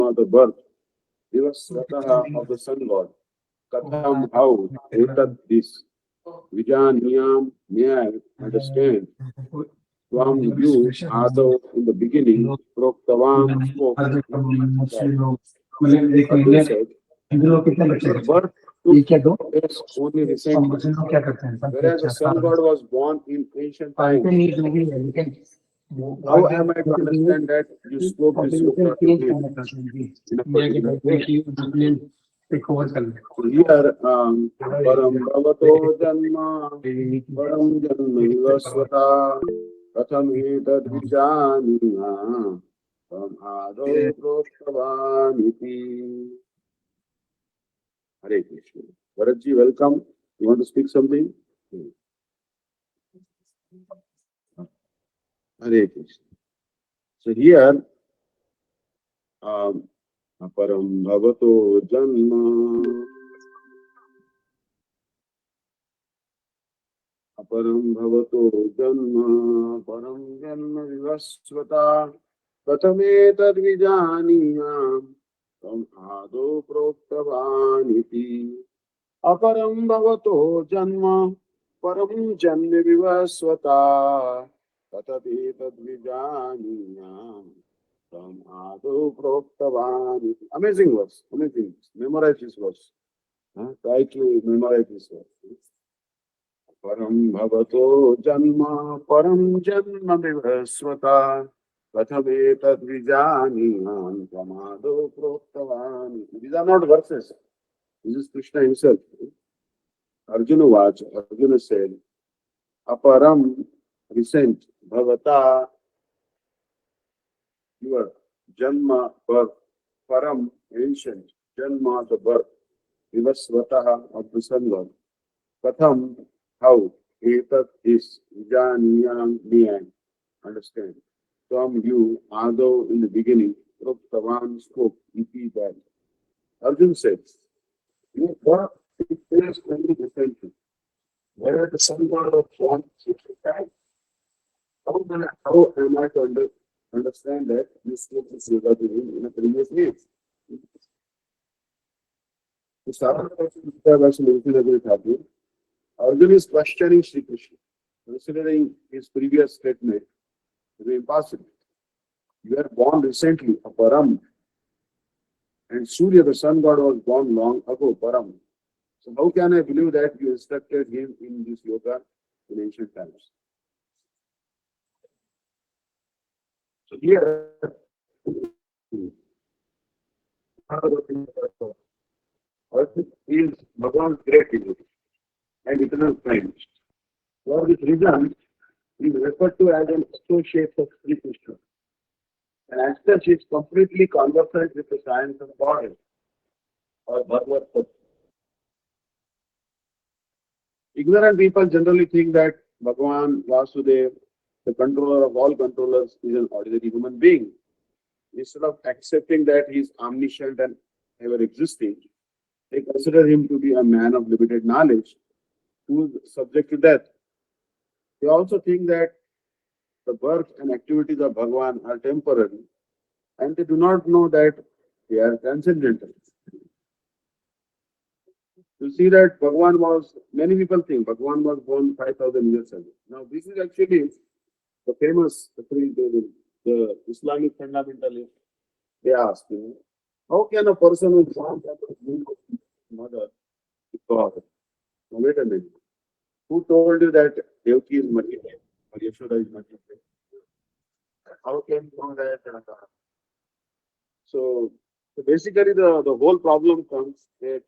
Janma, the birth, Vivasvataha of the sun god. Katham, how, etat this, Vijaniyam, may I understand, from you, Ado, in the beginning, Proktavan spoke, that Arjun said, your birth took place only recently, whereas the sun god was born in ancient times. How am I to understand that you spoke this sloka to him in a particular way? So here, Param Bhavato Janma, Param Janma Vivasvata, Katham Etad Vijaniya, Tam Ado Proktavaniti. Hare Krishna. Bharatji, welcome. You want to speak something? Hare Krishna. So here, Param Bhavato Janma, Aparam Bhavato Janma, Param Janma Vivasvata, Katame Tad Vijaniyam, Tam Ado Proktavaniti. Aparam Bhavato Janma, Param Janma Vivasvata, Katame Tad Vijaniyam, Tam Ado Proktavaniti. Amazing verse, amazing. Memorize this verse. Try to memorize this verse. Param Bhavato Janma, Param Janma Vivasvata, Kathavetad Vijaniyam, Tamado Proktavani. These are not verses. This is Krishna himself. Arjuna watch, Arjuna said, Aparam, recent, Bhavata, your Janma, birth, Param, ancient, Janma, the birth, Vivasvataha, of the sun god, Katham, how, Etat is, Vijaniyam, me and understand. From you, Ado in the beginning, Proktavan spoke, iti that. Arjun said, you birth it is only recently. Where the sun god was born, how am I to understand that you spoke this yoga to him in a previous age? To start with, Arjuna is questioning Sri Krishna, considering his previous statement to be impossible. You were born recently, a Param, and Surya, the sun god, was born long ago, Param. So how can I believe that you instructed him in this yoga in ancient times? So here, is Bhagavan's great devotee and eternal friend. For this reason, he is referred to as an associate of Sri Krishna. And as such, he is completely conversant with the science of body or Bhagavad Gita. Ignorant people generally think that Bhagavan Vasudev, the controller of all controllers, is an ordinary human being. Instead of accepting that he is omniscient and ever existing, they consider him to be a man of limited knowledge who is subject to death. They also think that the birth and activities of Bhagavan are temporary, and they do not know that they are transcendental. You see that Bhagavan was, many people think Bhagavan was born 5,000 years ago. Now this is actually the famous, the Islamic fundamentalists, they ask, how can a person who is born from the mother be God? Now wait a minute. Who told you that Devaki is multiplied or Yashoda is multiplied? How can you know that? So basically the whole problem comes that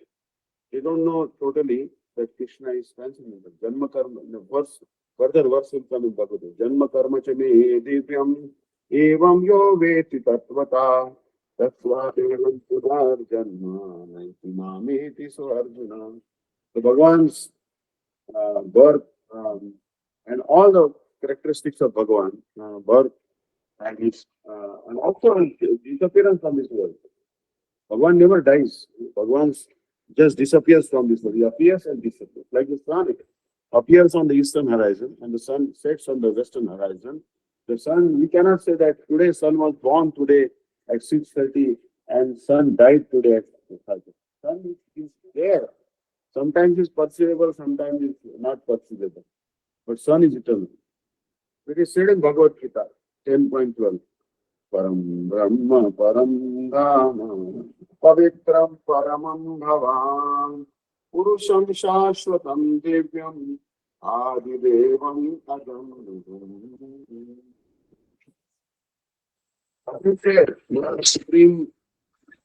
they don't know totally that Krishna is transcendental. Janma karma, in the verse, further verse will come in Bhagavad Gita. Janma karma cha me divyam evam yo veti tattvata tattva devam sudar janma naiti mameti so Arjuna. So Bhagavan's birth and all the characteristics of Bhagavan, birth and his and also his disappearance from this world. Bhagavan never dies. Bhagavan just disappears from this world. He appears and disappears. Like the sun appears on the eastern horizon and the sun sets on the western horizon. The sun, we cannot say that today sun was born today at 6:30 and sun died today at Visakhapatnam. Sun is there. Sometimes it's perceivable, sometimes it's not perceivable. But sun is eternal. It is said in Bhagavad Gita 10.12. Param Brahma Param Dhama Pavitram Paramam Bhavan Purusham Shashvatam Divyam Adidevam Adam. As I said, you are the supreme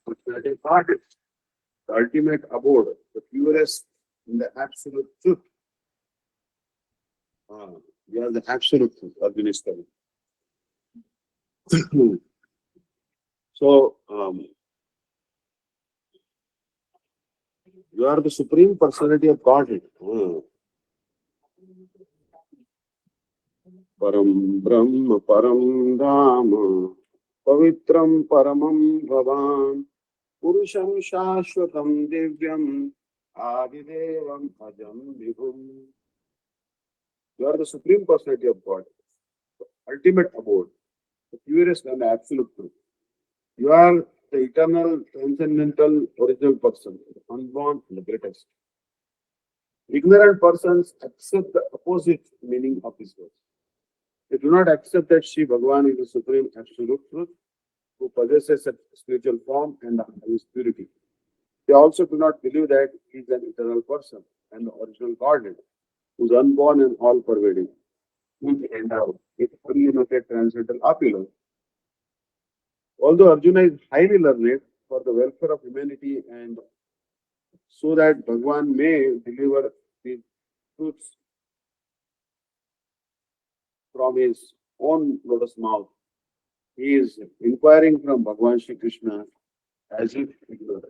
personality part, the ultimate abode, the purest in the absolute truth. You are the absolute truth, Arjuna is telling. So, you are the supreme personality of Godhead. Param Brahma Param Dhama Pavitram Paramam Bhavan Purusham Shashvatam Divyam Adidevam Ajam Vibhum. You are the supreme personality of God, the ultimate abode, the purest and absolute truth. You are the eternal, transcendental, original person, the unborn and the greatest. Ignorant persons accept the opposite meaning of this verse. They do not accept that Shri Bhagavan is the supreme absolute truth who possesses a spiritual form and the highest purity. They also do not believe that he is an eternal person and the original Godhead, who is unborn and all pervading, who is endowed with unlimited transcendental appeal. Although Arjuna is highly learned for the welfare of humanity and so that Bhagavan may deliver these truths from his own lotus mouth, he is inquiring from Bhagavan Shri Krishna as if he were.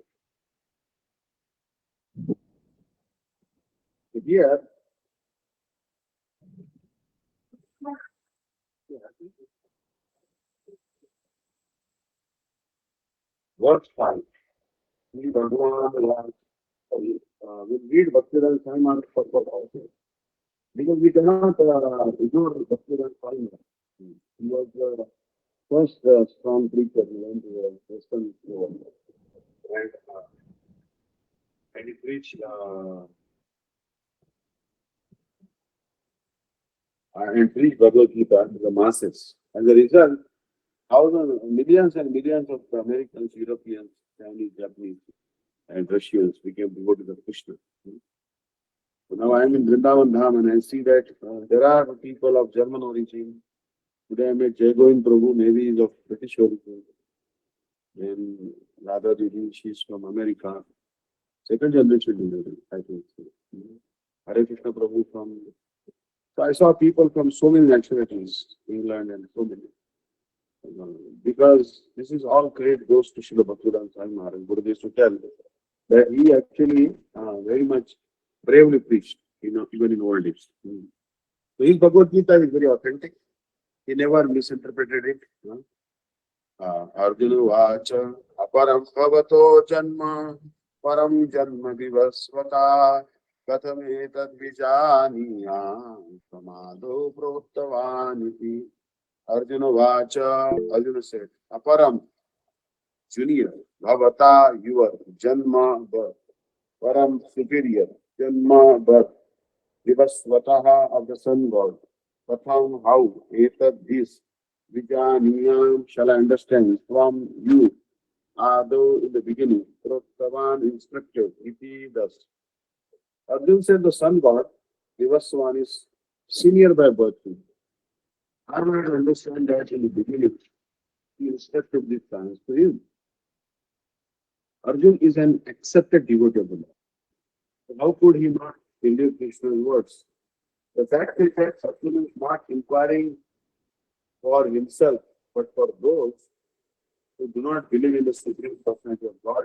Here, verse 5, Shri Bhagavan we read Bhaktivedanta Swami Maharaj purport also. Because we cannot ignore Bhaktivedanta Swami Maharaj. He was the first strong preacher who went to the Western world. And, and he preached Bhagavad Gita to the masses. As a result, thousands, millions and millions of Americans, Europeans, Chinese, Japanese, and Russians became devoted to Krishna. So now I am in Vrindavan Dham and I see that there are people of German origin. Today I met Jai Govind Prabhu, maybe is of British origin. Then Radha Didi, she is from America. Second generation delivery, I think. Hare Krishna Prabhu from. So I saw people from so many nationalities, England and so many. Because this is all credit goes to Srila Bhaktivedanta Swami Maharaj. Gurudev used to tell that he actually very much bravely preached, even in old days. So his Bhagavad Gita is very authentic. He never misinterpreted it. Arjuna Vacha Aparam Bhavato Janma Param Janma Vivasvata Katham Etad Vijaniya Samado Prottavaniti. Arjuna Vacha, Arjuna said, Aparam, junior, Bhavata, your, Janma, birth, Param, superior, Janma, birth, Vivasvataha of the sun god, Katham, how, Etad, this, Vijaniyam, shall I understand from you, Ado, in the beginning, Prottavan, instructed, Iti, thus. Arjuna said, the sun god, Vivasvan is senior by birth. I do not understand that in the beginning. He instructed these plans to him. Arjun is an accepted devotee of the Lord. So how could he not believe Krishna's words? The fact is that Arjun is not inquiring for himself, but for those who do not believe in the supreme personality of God,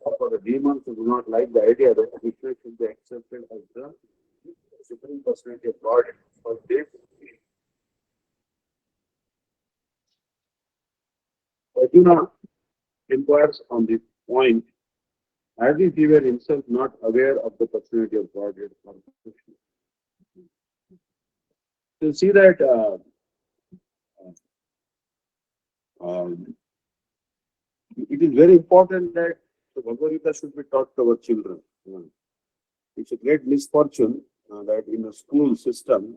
or for the demons who do not like the idea that Krishna should be accepted as the supreme personality of God, for they Arjuna inquires on this point as if he were himself not aware of the personality of God or Krishna. You see that um, it is very important that the Bhagavad Gita should be taught to our children. It's a great misfortune that in a school system,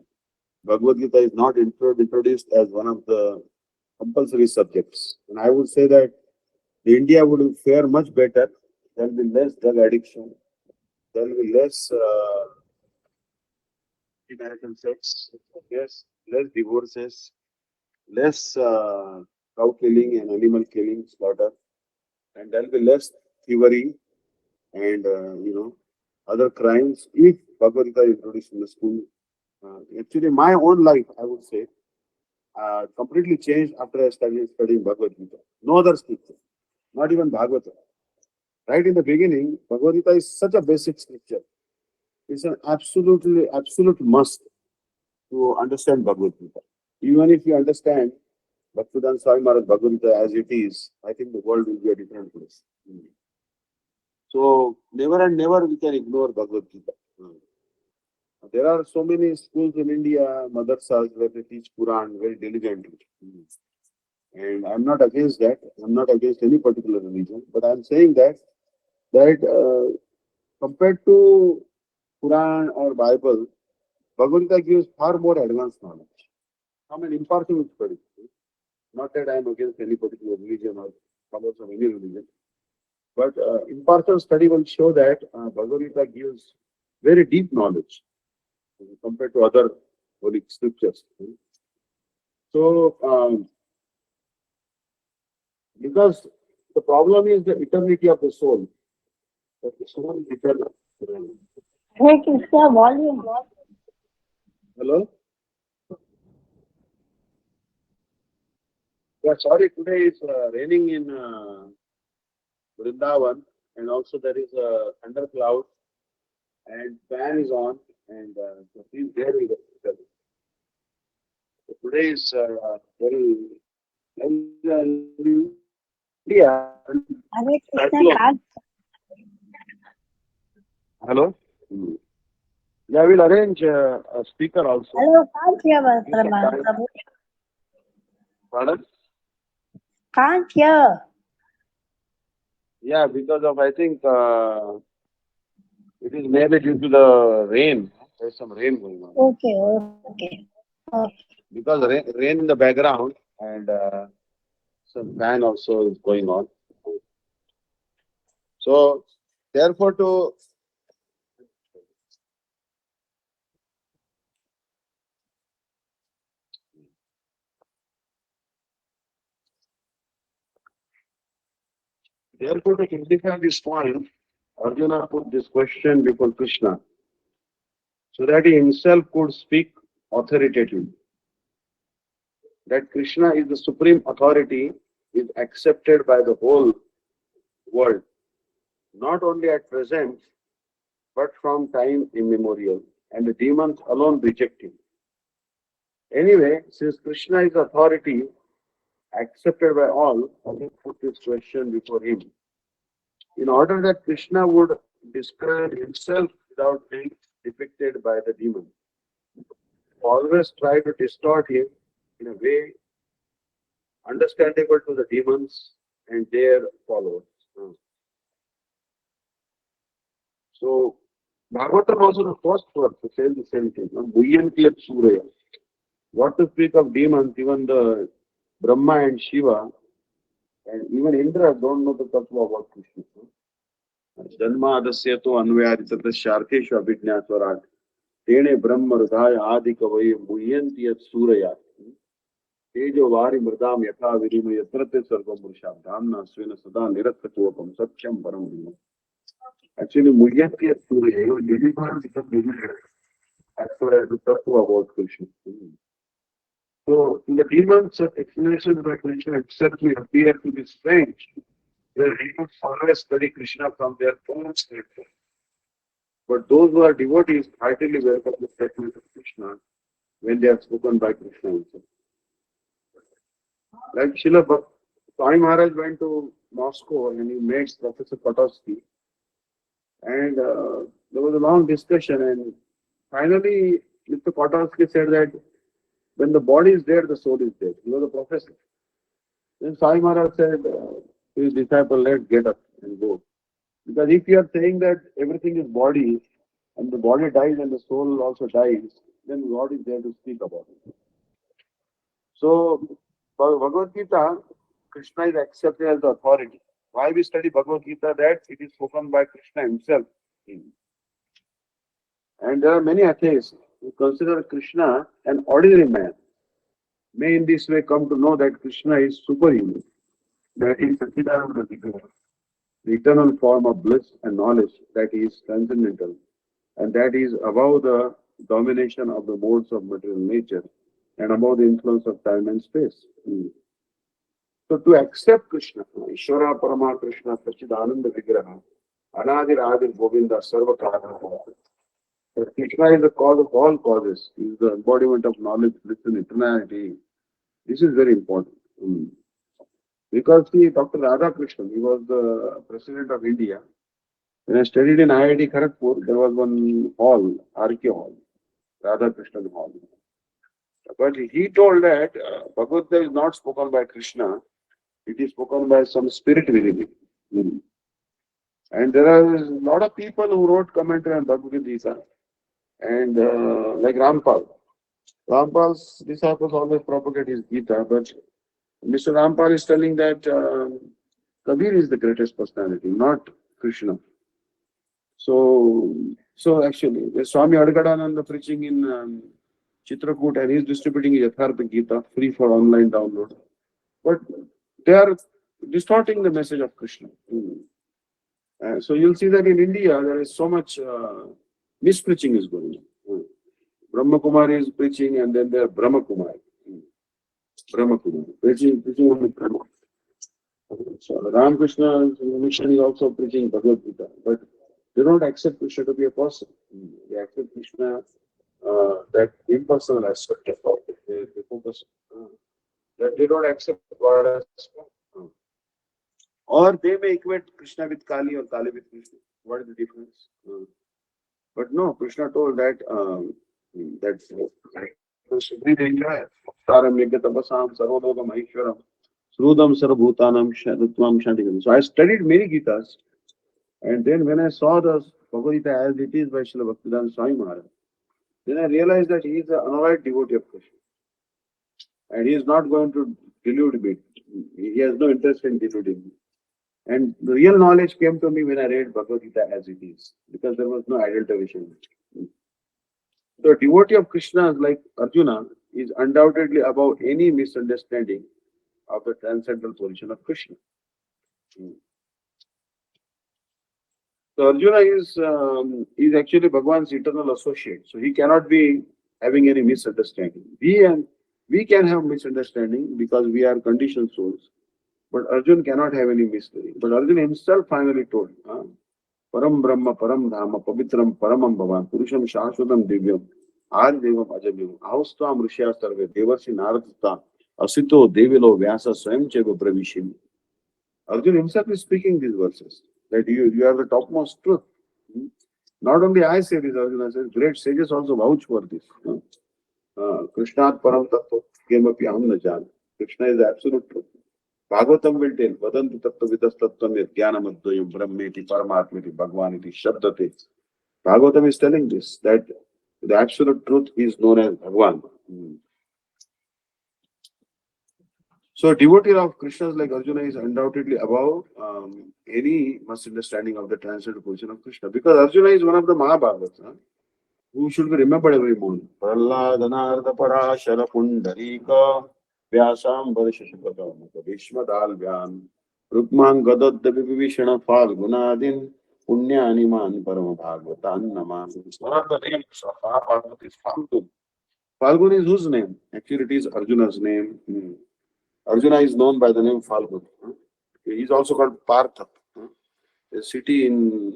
Bhagavad Gita is not introduced as one of the compulsory subjects. And I would say that India would fare much better. There will be less drug addiction. There will be less marital sex. Yes, less divorces, less cow killing and animal killing, slaughter, and there will be less thievery and other crimes if Bhagavad Gita is introduced in the school. Actually, my own life, I would say, completely changed after I started studying Bhagavad Gita. No other scripture, not even Bhagavata. Right in the beginning, Bhagavad Gita is such a basic scripture. It's an absolute must to understand Bhagavad Gita. Even if you understand Bhaktivedanta Swami Maharaj Bhagavad Gita as it is, I think the world will be a different place. So never and never we can ignore Bhagavad Gita. There are so many schools in India, madrasas, where they teach Quran very diligently. And I'm not against that. I'm not against any particular religion, but I'm saying that compared to Quran or Bible, Bhagavad Gita gives far more advanced knowledge from an impartial study. Not that I'm against any particular religion or commerce of any religion, but impartial study will show that Bhagavad Gita gives very deep knowledge compared to other holy scriptures. So, because the problem is the eternity of the soul. That the soul is eternal. Hey, Krishna, volume. Hello? Yeah, sorry, today is raining in Vrindavan, and also there is a thundercloud, and fan is on, and so please bear with us. So today is very India. Hare Krishna, can't. Hello? Yeah, we'll arrange a speaker also. Hello, can't hear, Prabhu. Pardon? Can't hear. Yeah, because of, I think, it is maybe due to the rain. There's some rain going on. Okay. Because rain in the background and some fan also is going on. So, therefore, to simplify this point, Arjuna put this question before Krishna so that he himself could speak authoritatively. That Krishna is the supreme authority is accepted by the whole world, not only at present, but from time immemorial, and the demons alone reject him. Anyway, since Krishna is authority accepted by all, I will put this question before him. In order that Krishna would describe himself without being depicted by the demon, always try to distort him in a way understandable to the demons and their followers. So, Bhagavatam also the first verse says the same thing. Surya. What to speak of demons, even the Brahma and Shiva, and even Indra don't know the tattva about Krishna. Janma adasya to anvayarita shartheshu abhijnaswarat. Tene Brahma hridaya adi kavaye muhyanti yat surya. Tejo vari mridam yatha virima yatrate sarvam purusham dhamna svena sada nirattatuvakam satyam param brahma. Actually, muhyanti yat surya, you deliver become delivered as far as the tattva about Krishna. So, in the demons, explanations by Krishna itself may appear to be strange. The demons always study Krishna from their own scripture. But those who are devotees heartily welcome the statement of Krishna when they are spoken by Krishna himself. Like Srila Swami Maharaj went to Moscow and he met Professor Potosky, and there was a long discussion, and finally Mr. Potosky said that when the body is there, the soul is there. He was a professor. Then Swami Maharaj said, to his disciple, let's get up and go. Because if you are saying that everything is body and the body dies and the soul also dies, then God is there to speak about it. So, for Bhagavad Gita, Krishna is accepted as the authority. Why we study Bhagavad Gita? That it is spoken by Krishna himself. And there are many atheists who consider Krishna an ordinary man, may in this way come to know that Krishna is superhuman, that he is Satchidananda Vigraha, the eternal form of bliss and knowledge, that he is transcendental, and that he is above the domination of the modes of material nature and above the influence of time and space. So to accept Krishna, Ishvara Parama Krishna Satchidananda Vigraha, Anadir Adir Govinda Sarva Karana. Krishna is the cause of all causes. He is the embodiment of knowledge, bliss, and eternality. This is very important. Because see, Dr. Radhakrishnan, he was the president of India. When I studied in IIT Kharagpur, there was one hall, RK Hall, Radhakrishnan Hall. But he told that Bhagavad Gita is not spoken by Krishna, it is spoken by some spirit within it. And there are a lot of people who wrote commentary on Bhagavad Gita, and like Rampal. Rampal's disciples always propagate his Gita, but Mr. Rampal is telling that Kabir is the greatest personality, not Krishna. So actually, the Swami Adgadananda preaching in Chitrakoot, and he's distributing Yathartha Gita free for online download. But they are distorting the message of Krishna. So you'll see that in India there is so much mispreaching is going on. Brahma Kumari is preaching, and then there are Brahma Kumari. Brahma Kumari preaching only Brahma. So Ramakrishna's mission is also preaching Bhagavad Gita, but they don't accept Krishna to be a person. They accept Krishna, that impersonal aspect of it. They focus that they don't accept God as or they may equate Krishna with Kali or Kali with Krishna. What is the difference? But no, Krishna told that that's Srudam Sarvabhutanam Shanutvam Shantikam. So I studied many Gitas, and then when I saw the Bhagavad Gita as it is by Srila Bhaktivedanta Swami Maharaj, then I realized that he is an unalloyed devotee of Krishna. And he is not going to delude me. He has no interest in deluding me. And the real knowledge came to me when I read Bhagavad Gita as it is, because there was no adulteration. The devotee of Krishna, like Arjuna, is undoubtedly above any misunderstanding of the transcendental position of Krishna. So Arjuna is actually Bhagwan's eternal associate. So he cannot be having any misunderstanding. We can have misunderstanding because we are conditioned souls. But Arjuna cannot have any mystery. But Arjuna himself finally told, Param Brahma, Param Dhama, Pavitram, Paramam Bhavan, Purusham Shashvatam Divyam, Devam Ajabhyam, Ahustam Rishya Sarve, Devarsi Naradata, Asito Devilo Vyasa Swayam Cheva Pravishim. Arjuna himself is speaking these verses, that you are the topmost truth. Not only I say this, Arjuna says, great sages also vouch for this. Krishnat Param Tattva Kemapi Aham Na Jan. Krishna is the absolute truth. Bhagavatam will tell, Vadanti Tattva Vidas Tattvam Jnanam Advayam Brahmeti Paramatmeti Bhagwaniti Shabdate. Bhagavatam is telling this, that the absolute truth is known as Bhagwan. So, devotee of Krishna like Arjuna is undoubtedly above any misunderstanding of the transcendental position of Krishna. Because Arjuna is one of the Mahabharats, who should be remembered every morning. Prahladanarda Parashara Pundarika Vyasam Vadashashapata Vishmadalvyan Rukman Gadad BV Vishnu Falgunadin Punyaniman Parama Bhagavatan Naman. One of the names of Mahabharata is Falgun. Falgun is whose name? Actually, it is Arjuna's name. Arjuna is known by the name Falgun. He is also called Partha. A city in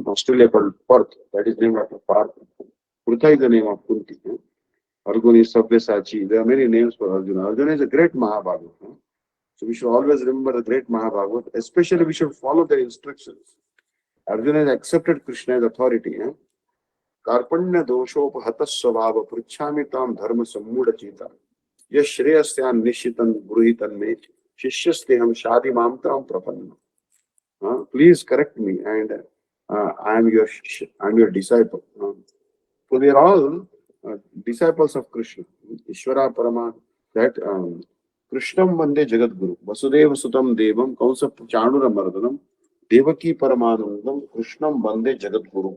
Australia called Perth. That is named after Partha. Prutha is the name of Kunti. Arjuna is Sabyasachi. There are many names for Arjuna. Arjuna is a great Mahabharata. So we should always remember the great Mahabharata. Especially we should follow their instructions. Arjuna has accepted Krishna as authority. Karpanya doshopahatas svabha pruchhamitam dharma sammudachita. Yashreyasyan nishitan bruhitan me shishyasteham shadi mamtram prapanna. Please correct me, and I am your shishya, I am your disciple. So we are all disciples of Krishna. Ishvara Parama, that Krishnam Vande Jagat Guru, Vasudeva Sutam Devam, Kausa Chanura Mardhanam, Devaki Paramanandam, Krishnam Vande Jagat Guru.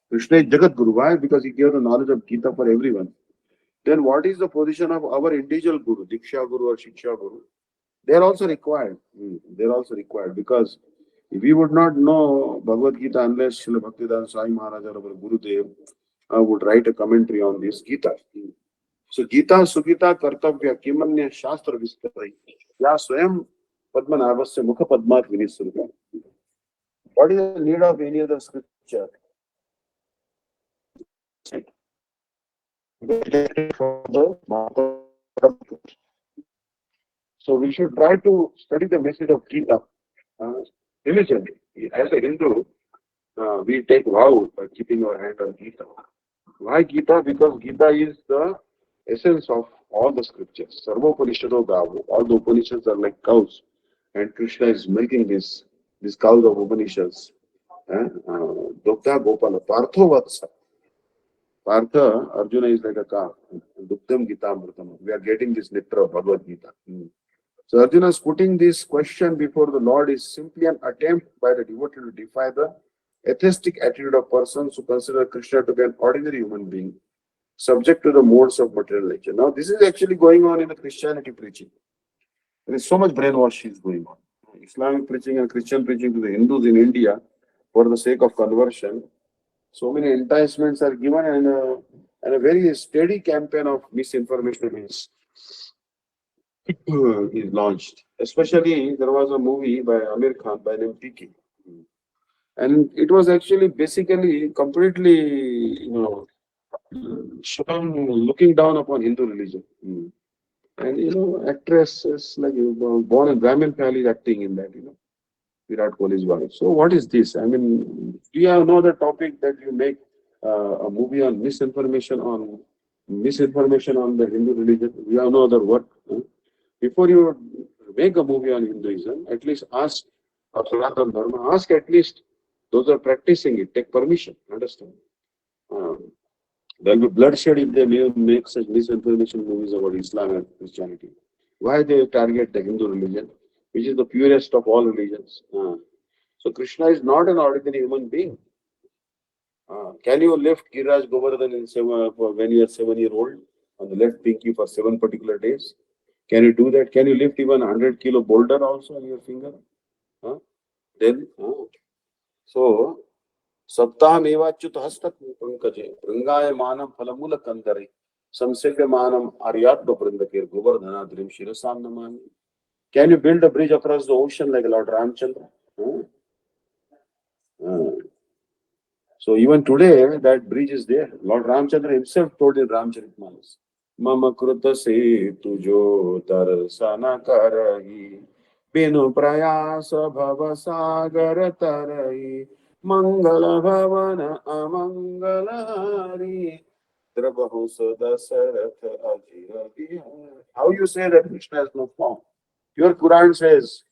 Krishna is Jagat Guru. Why? Because he gave the knowledge of Gita for everyone. Then what is the position of our individual Guru, Diksha Guru or Shiksha Guru? They are also required. They are also required, because if we would not know Bhagavad Gita unless Srila Bhaktivedanta Swami Maharaj or our Gurudev would write a commentary on this Gita. So Gita Sugita Kartavya Kimanya Shastra Vistarai Ya Swayam Padmanabhasya Mukha Padmat Vinisruta. What is the need of any other scripture? So we should try to study the message of Gita diligently. As a Hindu, we take vow by keeping our hand on Gita. Why Gita? Because Gita is the essence of all the scriptures. Sarvopanishado Gavu. All the Upanishads are like cows, and Krishna is milking these cows of Upanishads. Dukta Gopala. Partho Vatsa. Partha, Arjuna is like a cow. Duktam Gita Amritam. We are getting this nectar of Bhagavad Gita. So Arjuna is putting this question before the Lord is simply an attempt by the devotee to defy the atheistic attitude of persons who consider Krishna to be an ordinary human being, subject to the modes of material nature. Now, this is actually going on in the Christianity preaching. There is so much brainwashing going on. Islamic preaching and Christian preaching to the Hindus in India for the sake of conversion. So many enticements are given, and a very steady campaign of misinformation is launched. Especially, there was a movie by Amir Khan by name PK. And it was actually basically completely, looking down upon Hindu religion. And actresses like born in Brahmin family acting in that, Virat Kohli's wife. So what is this? I mean, do you know the topic that you make a movie on misinformation on the Hindu religion? We have no other work. Before you make a movie on Hinduism, at least ask, or Sanatana Dharma, ask at least those who are practicing it, take permission. Understand? There will be bloodshed if they make such misinformation movies about Islam and Christianity. Why they target the Hindu religion, which is the purest of all religions? So Krishna is not an ordinary human being. Can you lift Giraj Govardhan when you are 7-year-old on the left pinky for 7 particular days? Can you do that? Can you lift even 100 kilo boulder also on your finger? Then, so Saptaham Evachyut Hastat Pankaje, Prangaye Manam Palamula Kandare, Samsevya Manam Aryatma Prindakir, Govardhanadrim Shirasam Namani. Can you build a bridge across the ocean like Lord Ramchandra? So even today, that bridge is there. Lord Ramchandra himself told in Ramcharitmanas, Mama Kruta se tujo tarsana karahi, Binu prayasa bhava sagar tarahi, Mangala bhavana amangalari, Drabahu sadasarath ajira. How you say that Krishna has no form? Your Quran says,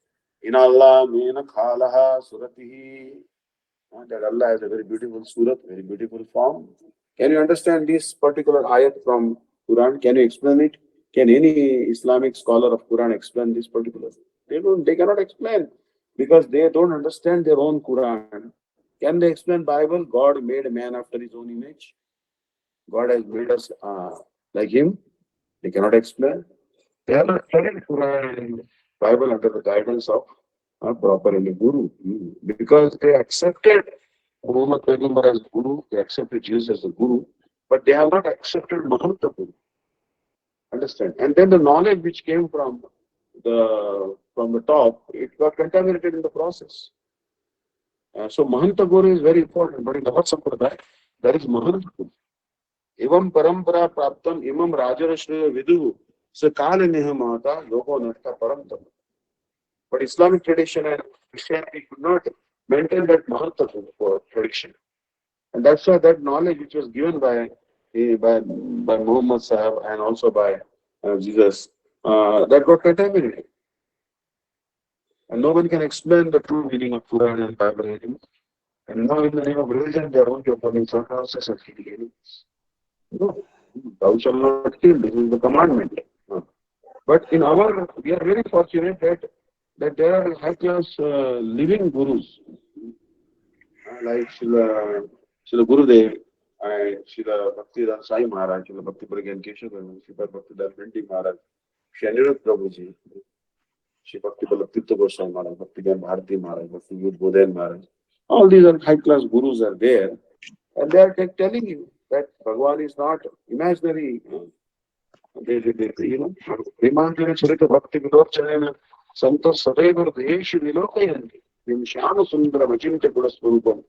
In Allah mena khalaha suratihi. That Allah has a very beautiful surat, very beautiful form. Can you understand this particular ayat from Quran? Can you explain it? Can any Islamic scholar of Quran explain this particular? They cannot explain because they don't understand their own Quran. Can they explain Bible? God made a man after his own image. God has made us like him. They cannot explain. They have not studied Quran and Bible under the guidance of properly Guru. Because they accepted Muhammad Paigambar as Guru, they accepted Jesus as the Guru, but they have not accepted Mahanta Guru. Understand? And then the knowledge which came from the top, it got contaminated in the process. So Mahanta Guru is very important, but in the Vat Sampradaya, there is Mahanta Guru. Evam parampara praptam imam rajarashriya vidu sakala nihamata yogo nasta paramtam. But Islamic tradition and Christianity could not maintain that Mahanta tradition. And that's why that knowledge which was given by Muhammad Sahib and also by Jesus, that got contaminated. And no one can explain the true meaning of Quran and Bible anymore. And now in the name of religion, they are only opening storehouses and killing animals. No, thou shalt not kill. This is the commandment. No. But in our, we are very fortunate that there are high class living gurus like Srila Gurudev and Srila Bhaktivedanta Sai Maharaj, Srila Bhakti Pragyan Keshav, Srila Bhaktivedanta Bhindi Maharaj, Shri Anirudh Prabhuji, Shri Bhakti Vallabh Tirtha Goswami Maharaj, Bhakti Gyan Bharati Maharaj, Bhakti Yud Bodhayan Maharaj. All these are high class gurus are there, and they are telling you that Bhagavan is not imaginary. Primanjana Charita Bhakti Vidochana Santa Sadaiva Deshi Nilokayanti, Vimshana Sundara Vachinta Guraswarupam,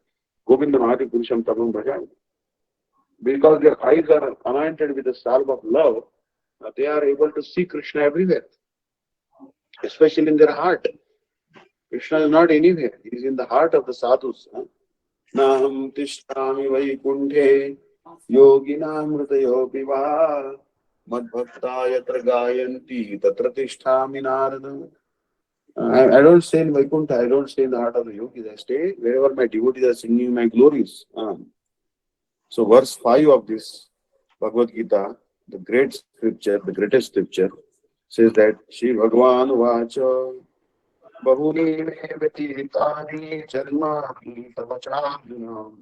Govinda Mahadi Purusham Tamam Bhajan. Because their eyes are anointed with the salve of love, they are able to see Krishna everywhere, especially in their heart. Krishna is not anywhere, he is in the heart of the sadhus. Naham tishtami vaikunthe yoginam hridayo piva madbhakta yatra gayanti tatra tishtami narada. I don't stay in Vaikuntha, I don't stay in the heart of the yogis. I stay wherever my devotees are singing my glories. So verse 5 of this Bhagavad Gita, the great scripture, the greatest scripture, says that Shri Bhagavan Vacha Bahuni Vetitani Jarmani Tavachandunam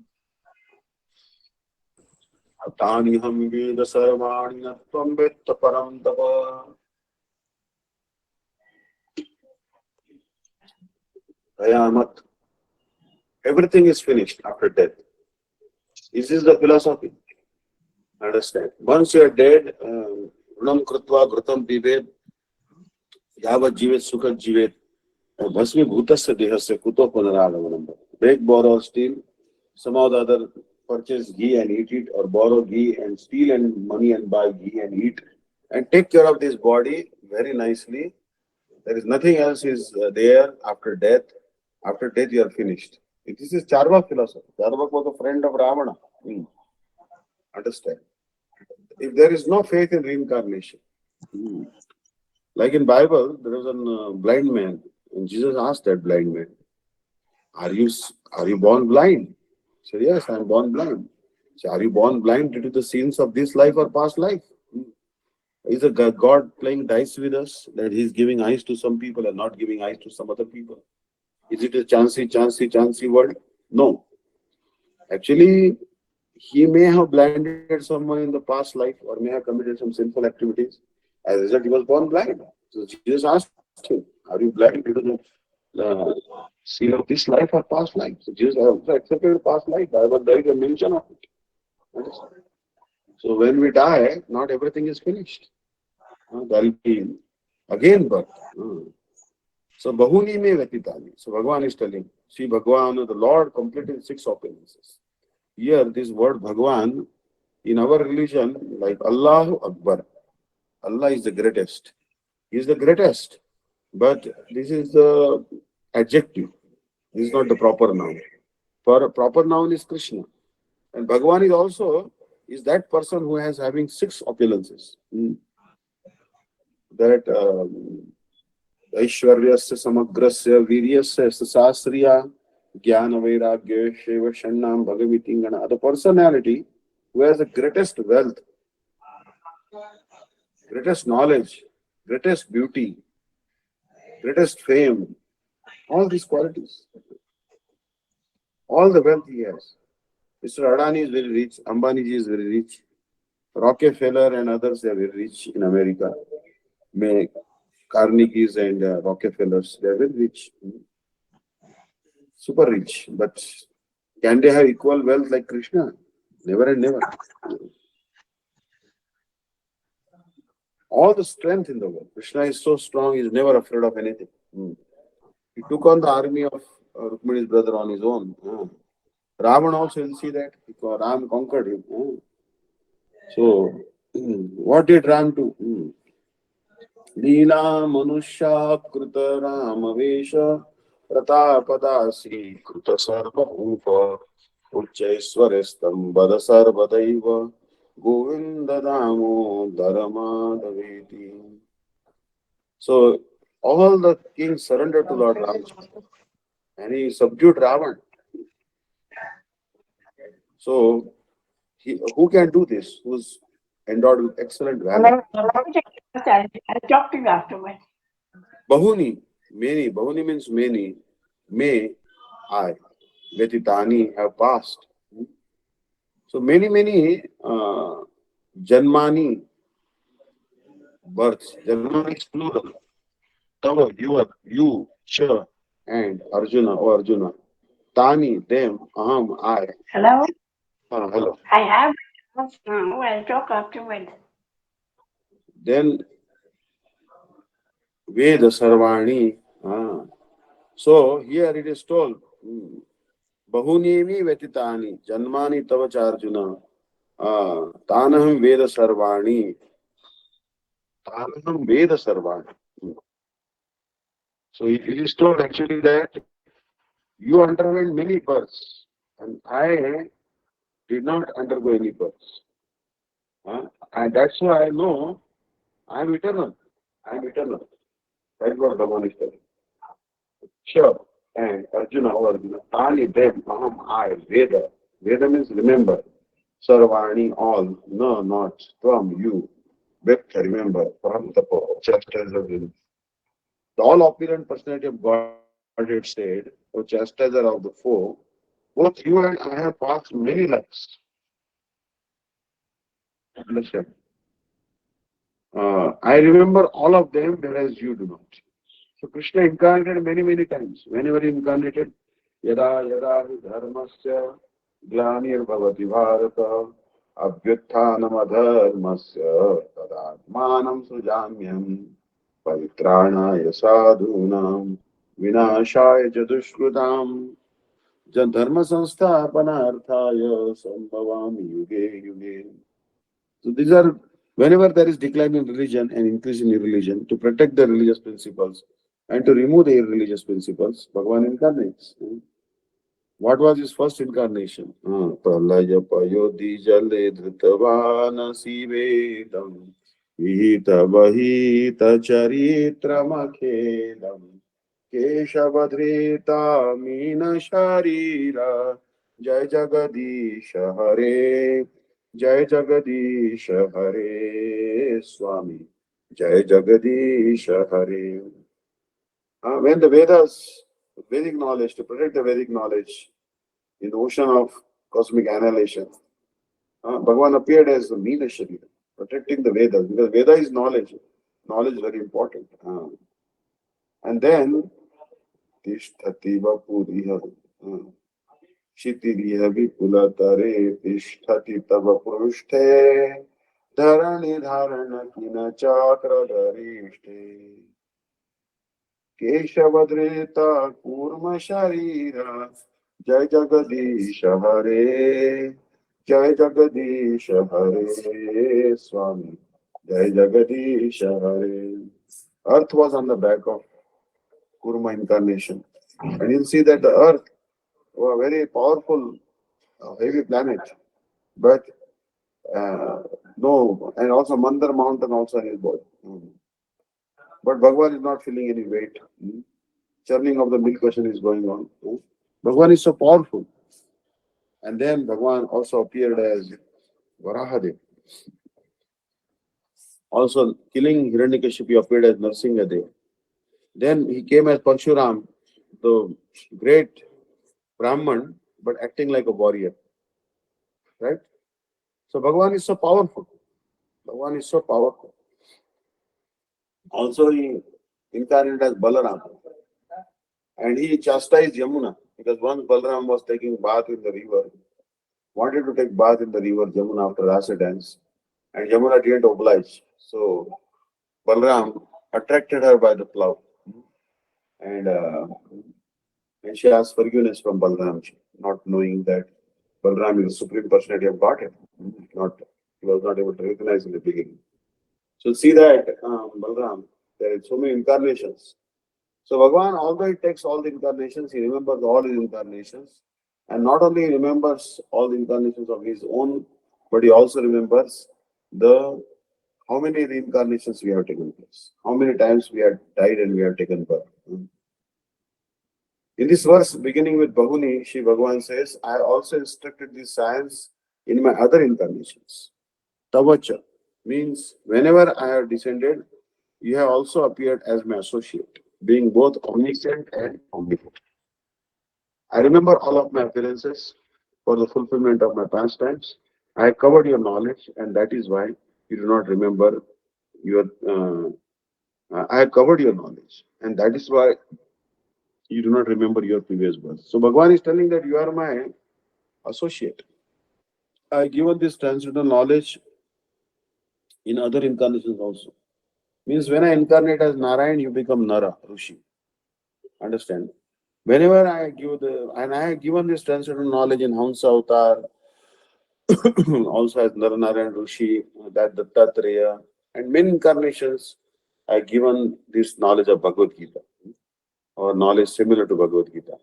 Tani Ham Veda Sarvani Natvam Vetta Param Tava Ayamat. Everything is finished after death. This is the philosophy. Understand? Once you are dead, Runam Krutva Grutam Bibed Yava Jivet Sukha Jivet Bhasmi Bhutasya Dehasya Kuto Punaragamanam. Beg, borrow, steal, somehow the other purchase ghee and eat it, or borrow ghee and steal and money and buy ghee and eat, and take care of this body very nicely. There is nothing else is there after death. After death you are finished. This is Charvak philosophy. Charvak was a friend of Ravana. Understand? If there is no faith in reincarnation, like in Bible, there was a blind man, and Jesus asked that blind man, Are you born blind? He said, yes, I am born blind. He said, are you born blind due to the sins of this life or past life? Is a God playing dice with us, that He is giving eyes to some people and not giving eyes to some other people? Is it a chancy world? No. Actually, He may have blinded someone in the past life or may have committed some sinful activities. As a result, he was born blind. So Jesus asked him, are you blind due to the sin of this life or past life? So Jesus also accepted past life. There is a mention of it. Understand? So when we die, not everything is finished. There will be again birth. So Bahuni me Vatitani. So Bhagavan is telling, see Bhagavan, the Lord completed 6 opulences. Here this word Bhagavan, in our religion, like Allahu Akbar. Allah is the greatest. He is the greatest. But this is the adjective. This is not the proper noun. For a proper noun is Krishna. And Bhagavan is also that person who has having 6 opulences. That Aishwaryasya Samagrasya Viryasya Sasasriya Jnana Vairagya Sheva Shannam Bhagavitingana. The personality who has the greatest wealth, greatest knowledge, greatest beauty, greatest fame, all these qualities, all the wealth he has. Mr. Adani is very rich, Ambani ji is very rich, Rockefeller and others are very rich in America. Carnegies and Rockefellers, they are very rich, super rich. But can they have equal wealth like Krishna? Never and never. All the strength in the world. Krishna is so strong, he is never afraid of anything. He took on the army of Rukmani's brother on his own. Ravan also, you'll see that. Ram conquered him. So, what did Ram do? Leela Manusha Kruta Ramavesha Pratapadasi Kruta Sarva Upa Uchaiswarestam Bada Sarvadaiva Govinda Damodara Madhaveti. So all the kings surrendered to Lord Ramachandra and he subdued Ravan. So who can do this? Who's endowed with excellent valor? I'll talk to you afterwards. Bahuni, many. Bahuni means many. May I. Vetitani have passed. So many Janmani births. Janmani is plural. Tava, you, Cha, and Arjuna or Arjuna. Tani, them, Aham, I. Hello? Hello. I have now. I'll talk afterwards. Then Veda Sarvani. So here it is told, Bahunimi Vetitani, Janmani Tavacha Arjuna, Tanaham Veda Sarvani, Tanaham Veda Sarvani. So it is told actually that you underwent many births and I did not undergo any births. And that's why I know I am eternal. I am eternal. That's what Bhagavan is telling. Sure. And Arjuna or Arjuna, Tani them, Aham, I, Veda. Veda means remember. Sarvani, all. No, not from you. Vekta, remember. Paramtapo, chastiser. The all opulent personality of Godhead said, O chastiser of the foe, both you and I have passed many lives. Understand? I remember all of them, whereas you do not. So Krishna incarnated many times. Whenever he incarnated, yada yada hi dharmasya glanir bhavati bharata abhyutthanam adharmasya tadatmanam sujamyam pavitranaya sadhunam vinashaya jadushkrutam jan dharma sansthapanarthaya sambhavami yuge yuge. So these are whenever there is decline in religion and increase in religion, to protect the religious principles and to remove the irreligious principles, Bhagavan incarnates. What was his first incarnation? Pralaya payodhi jale dhritavana sivedam vihita vahita charitramakhedam keshavadhrita mina sharira jai jagadisha hare Jai Jagadisha Hare Swami Jai Jagadisha Hare. When the Vedas, Vedic knowledge, to protect the Vedic knowledge in the ocean of cosmic annihilation, Bhagavan appeared as the Meena Sharira, protecting the Vedas, because Veda is knowledge. Knowledge is very important. And then, Tishtati Vapuriha. क्षितिरिह विपुलतरे तिष्ठति तव पृष्ठे धरणि धारण किन चक्रधरिष्ठे केशवधृत कूर्म शरीर जय जगदीश हरे जय जगदीश हरे स्वामी जय जगदीश हरे. Earth was on the back of Kurma incarnation, and you'll see that the earth was a very powerful, heavy planet, but no, and also Mandar mountain also in his body. But Bhagavan is not feeling any weight. Churning of the milk ocean is going on. Bhagavan is so powerful. And then Bhagavan also appeared as Varahadev. Also killing Hiranyakashipu, he appeared as Narsingadev. Then he came as Parshuram, the great Brahman, but acting like a warrior. Right? So Bhagavan is so powerful. Bhagavan is so powerful. Also he incarnated as Balaram. And he chastised Yamuna because once Balaram was taking bath in the river, wanted to take bath in the river Yamuna after Rasa dance, and Yamuna didn't oblige. So Balaram attracted her by the plow, and and she asked forgiveness from Balaram, not knowing that Balaram is the supreme personality of Godhead. Not he was not able to recognize in the beginning. So see that Balaram, there are so many incarnations. So Bhagavan, although he takes all the incarnations, he remembers all his incarnations. And not only he remembers all the incarnations of his own, but he also remembers the how many reincarnations we have taken place, how many times we have died and we have taken birth. In this verse, beginning with Bahuni, Shri Bhagavan says, I also instructed this science in my other incarnations. Tavacha means whenever I have descended, you have also appeared as my associate, being both omniscient and omnipotent. I remember all of my appearances for the fulfillment of my pastimes. I have covered your knowledge, and that is why you do not remember your. I have covered your knowledge, and that is why you do not remember your previous birth. So Bhagavan is telling that you are my associate. I have given this transcendental knowledge in other incarnations also. Means when I incarnate as Narayan, you become Nara, Rishi. Understand? Whenever I give and I have given this transcendental knowledge in Hamsa Avatar, also as Naranarayan Rishi, that Dattatreya, and many incarnations, I have given this knowledge of Bhagavad Gita, or knowledge similar to Bhagavad Gita.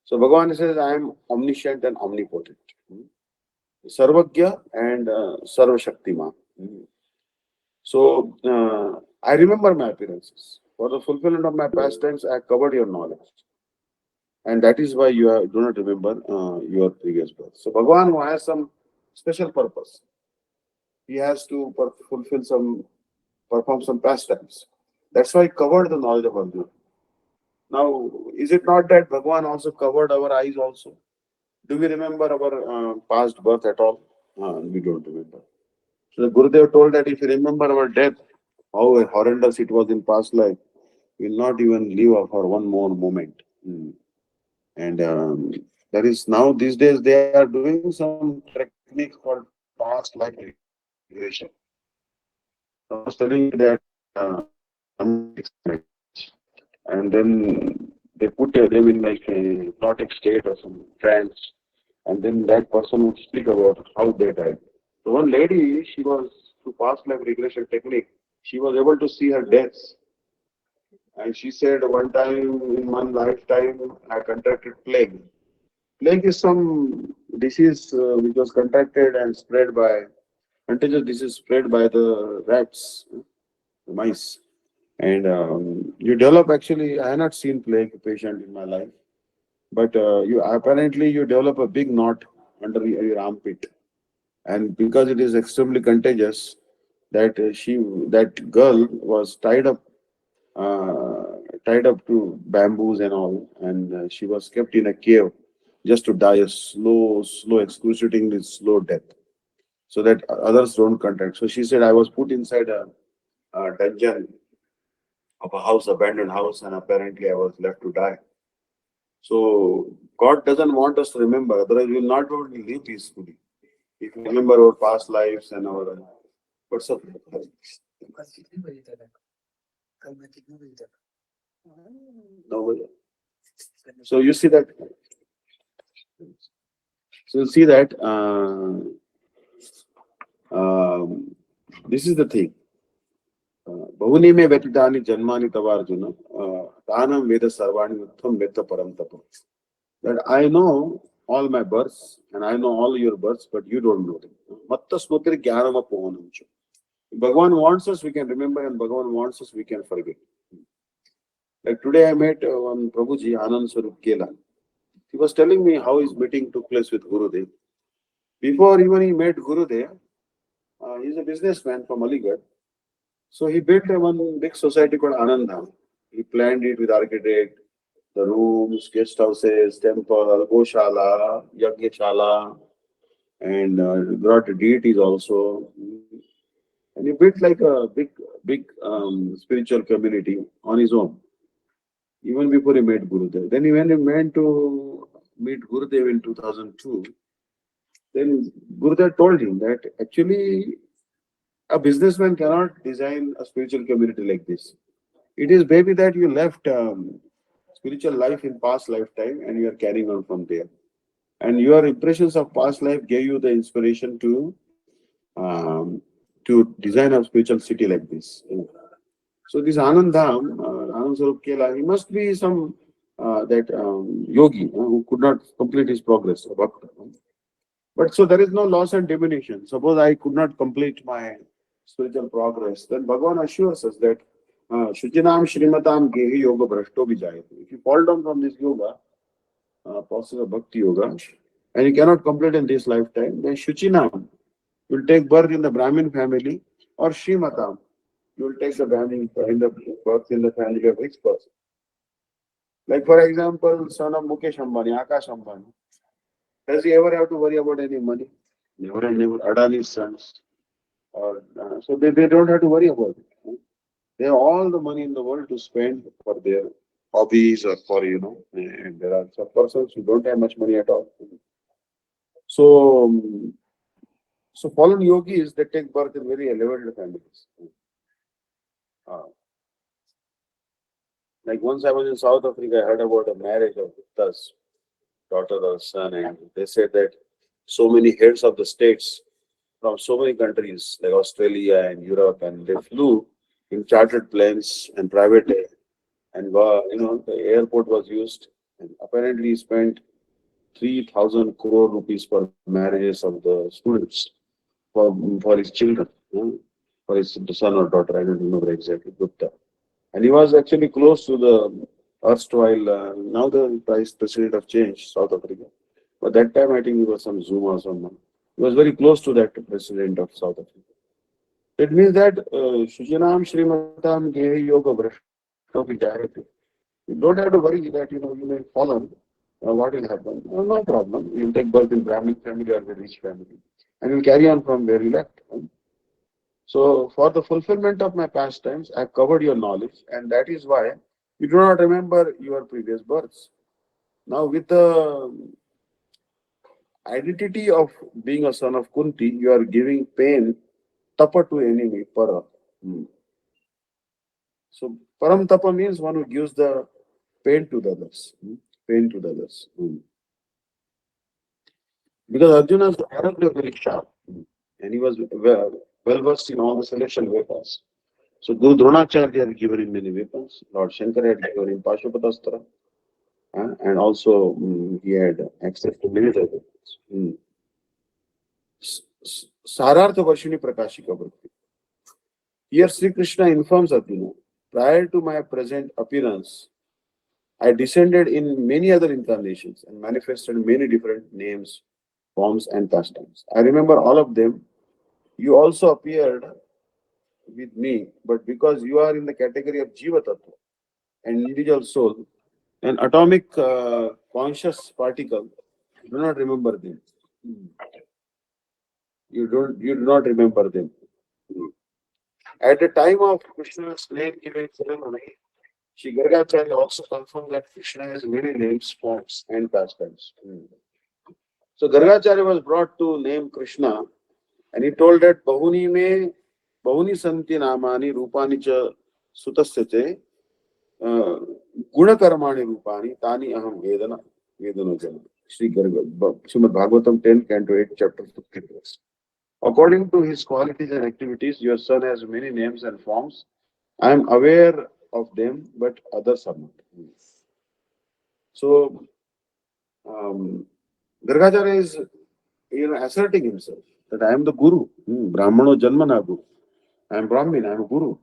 So Bhagavan says, I am omniscient and omnipotent. Sarvagya and Sarva Shaktiman. So I remember my appearances. For the fulfillment of my pastimes, I covered your knowledge. And that is why do not remember your previous birth. So Bhagavan has some special purpose. He has to perform some pastimes. That's why he covered the knowledge of Arjuna. Now, is it not that Bhagavan also covered our eyes also? Do we remember our past birth at all? We don't remember. So the Gurudev told that if you remember our death, how horrendous it was in past life, we will not even live for one more moment. And that is now these days they are doing some techniques called past life regression. I was telling you that somebody takes an image and then they put them in like a hypnotic state or some trance, and then that person would speak about how they died. So one lady, she was through past life regression technique, she was able to see her deaths. And she said, one time in one lifetime, I contracted plague. Plague is some disease which was contracted and spread by contagious disease spread by the rats, the mice. And you develop actually. I have not seen plague patient in my life, but you develop a big knot under your armpit, and because it is extremely contagious, that girl was uh, tied up to bamboos and all, and she was kept in a cave just to die a excruciatingly slow death, so that others don't contact. So she said, I was put inside a dungeon of a house, abandoned house, and apparently I was left to die. So God doesn't want us to remember, otherwise we will not be able to live peacefully. If we remember our past lives and our what's up? No, so you see that. So you see that this is the thing. Bahuni me vetidani janmani tavarjuna tanam veda sarvani uttam veda param tapa. That I know all my births and I know all your births, but you don't know them. Matta smutri jnanam apohanamcha. Bhagavan wants us, we can remember, and Bhagavan wants us, we can forget. Like today I met one Prabhuji, Anand Swarup Kela. He was telling me how his meeting took place with Gurudev. Before even he met Gurudev, he's a businessman from Aligarh. So he built one big society called Anandham. He planned it with architect, the rooms, guest houses, temple, Goshala, Yagyashala, and brought deities also. And he built like a big spiritual community on his own, even before he met Gurudev. Then when he went to meet Gurudev in 2002, then Gurudev told him that actually a businessman cannot design a spiritual community like this. It is maybe that you left spiritual life in past lifetime and you are carrying on from there. And your impressions of past life gave you the inspiration um, to design a spiritual city like this. So this Anandham, Anand Swarup Kela, he must be some that yogi who could not complete his progress. A bhakta. But so there is no loss and diminution. Suppose I could not complete my spiritual progress, then Bhagavan assures us that Shujinam Shrimatam Gehi Yoga Brashto Vijayate. If you fall down from this yoga, process of Bhakti Yoga, and you cannot complete in this lifetime, then Shuchinam will take birth in the Brahmin family, or Shrimatam, you will take the Brahmin in the birth in the family of rich person. Like for example, son of Mukesh Ambani, Akash Ambani. Does he ever have to worry about any money? Never and never. Adani's sons. Or, so they don't have to worry about it. They have all the money in the world to spend for their hobbies or for, and there are some persons who don't have much money at all. So, so fallen yogis, they take birth in very elevated families. Uh, like once I was in South Africa, I heard about a marriage of Gupta's daughter or son, and they said that so many heads of the states from so many countries like Australia and Europe, and they flew in chartered planes and private air, and the airport was used, and apparently spent 3,000 crore rupees for marriages of the students for his children, for his son or daughter. I don't remember exactly. Gupta, and he was actually close to the erstwhile. Now the vice president of change, South Africa. But that time, I think he was some Zuma or someone. He was very close to that president of South Africa. It means that Shujinam Srimatam Gehe Yoga Brashto Vijayate. You don't have to worry that you may fall on. What will happen? No problem. You'll take birth in Brahmin family or the rich family, and you'll carry on from where you left. So, for the fulfillment of my pastimes, I have covered your knowledge, and that is why you do not remember your previous births. Now, with the identity of being a son of Kunti, you are giving pain, tapa to enemy, para. Hmm. So, param tapa means one who gives the pain to the others. Pain to the others. Because Arjuna's arrows were very sharp, and he was well versed in all the celestial weapons. So, Guru Dronacharya had given him many weapons. Lord Shankar had given him Pashupatastra, and also he had access to many other weapons. Sarartha Varshini Prakashika Bhakti. Here Sri Krishna informs Arjuna, prior to my present appearance, I descended in many other incarnations and manifested many different names, forms, and pastimes. I remember all of them. You also appeared with me, but because you are in the category of Jiva Tattva, an individual soul, an atomic conscious particle, you do not remember them. You do not remember them. At the time of Krishna's name giving ceremony, Shri Gargacharya also confirmed that Krishna has many names, forms, and pastimes. So Gargacharya was brought to name Krishna, and he told that Bahuni Santi Namani Rupani Cha Sutasyate Guna Karmani Rupani Tani Aham Vedana Jana. Sri Srimad Bhagavatam 10, Canto 8, Chapter 50. According to his qualities and activities, your son has many names and forms. I am aware of them, but others are not. So, Gargacharya is asserting himself that I am the Guru. Brahmano Janmana Guru. I am Brahmin, I am a Guru.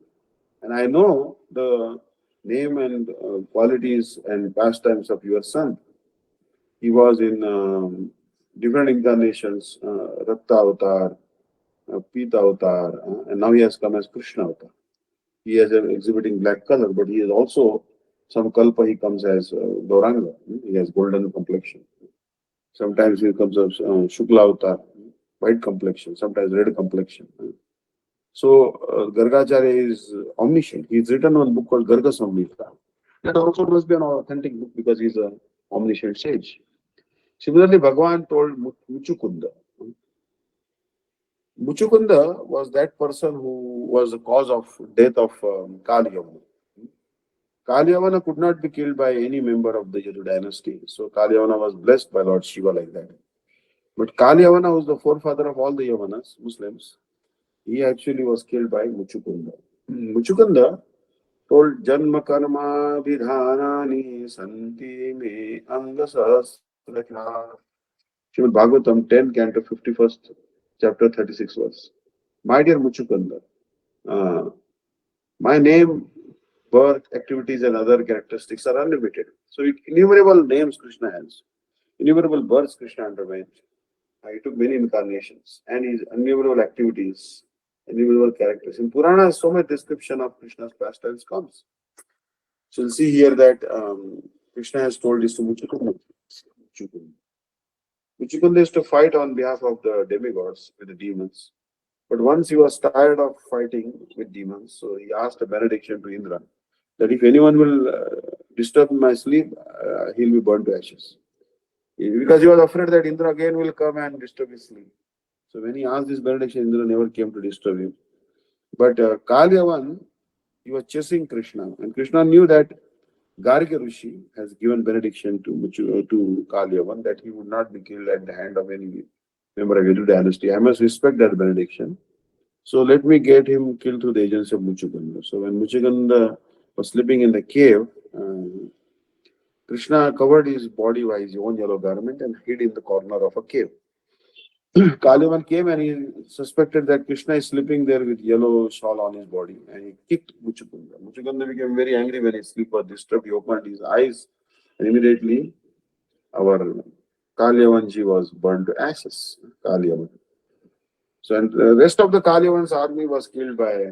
And I know the name and qualities and pastimes of your son. He was in different incarnations, Rakta Avatar, Pita Avatar, and now he has come as Krishna Avatar. He is exhibiting black color, but he is also some kalpa he comes as Gauranga. He has golden complexion. Sometimes he comes as Shukla Avatar, white complexion, sometimes red complexion. So Gargacharya is omniscient. He's written one book called Garga Samhita. That also must be an authentic book because he's an omniscient sage. Similarly, Bhagavan told Muchukunda. Muchukunda was that person who was the cause of death of Kali Yavana. Kali Yavana could not be killed by any member of the Yadu dynasty. So Kali Yavana was blessed by Lord Shiva like that. But Kali Yavana was the forefather of all the Yavanas, Muslims. He actually was killed by Muchukunda. Muchukunda told Janma Karma Vidhanani Santi Me Anga Sahasrakha. Srimad Bhagavatam 10, Canto 51st, chapter 36 verse. My dear Muchukanda, uh, my name, birth, activities, and other characteristics are unlimited. So innumerable names Krishna has, innumerable births Krishna underwent. He took many incarnations, and his innumerable activities, innumerable characters. In Puranas, so much description of Krishna's pastimes comes. So you'll see here that Krishna has told this to Muchukunda. Muchukunda. Muchukunda is to fight on behalf of the demigods with the demons. But once he was tired of fighting with demons, so he asked a benediction to Indra that if anyone will disturb my sleep, he'll be burned to ashes. Because he was afraid that Indra again will come and disturb his sleep. So when he asked this benediction, Indra never came to disturb him. But Kalyavan, he was chasing Krishna, and Krishna knew that Garga Rishi has given benediction to Kalyavan that he would not be killed at the hand of any member of Hindu dynasty. I must respect that benediction. So let me get him killed through the agency of Muchukanda. So when Muchukanda was sleeping in the cave, Krishna covered his body by his own yellow garment and hid in the corner of a cave. Kalivan came and he suspected that Krishna is sleeping there with yellow shawl on his body, and he kicked Muchukunda. Muchukunda became very angry when his sleep was disturbed. He opened his eyes and immediately our Kalyavanji was burned to ashes. Kalyavan. So and the rest of the Kalyavan's army was killed by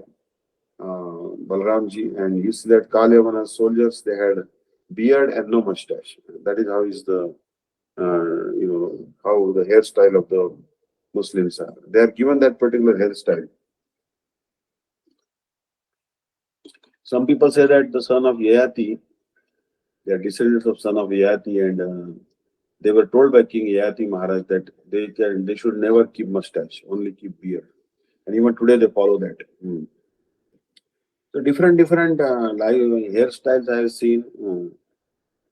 Balramji, and you see that Kalyavana's soldiers, they had beard and no mustache. That is how is the how the hairstyle of the Muslims are. They are given that particular hairstyle. Some people say that the son of Yayati, they are descendants of son of Yayati, and they were told by King Yayati Maharaj that they should never keep mustache, only keep beard. And even today they follow that. So different hairstyles I have seen.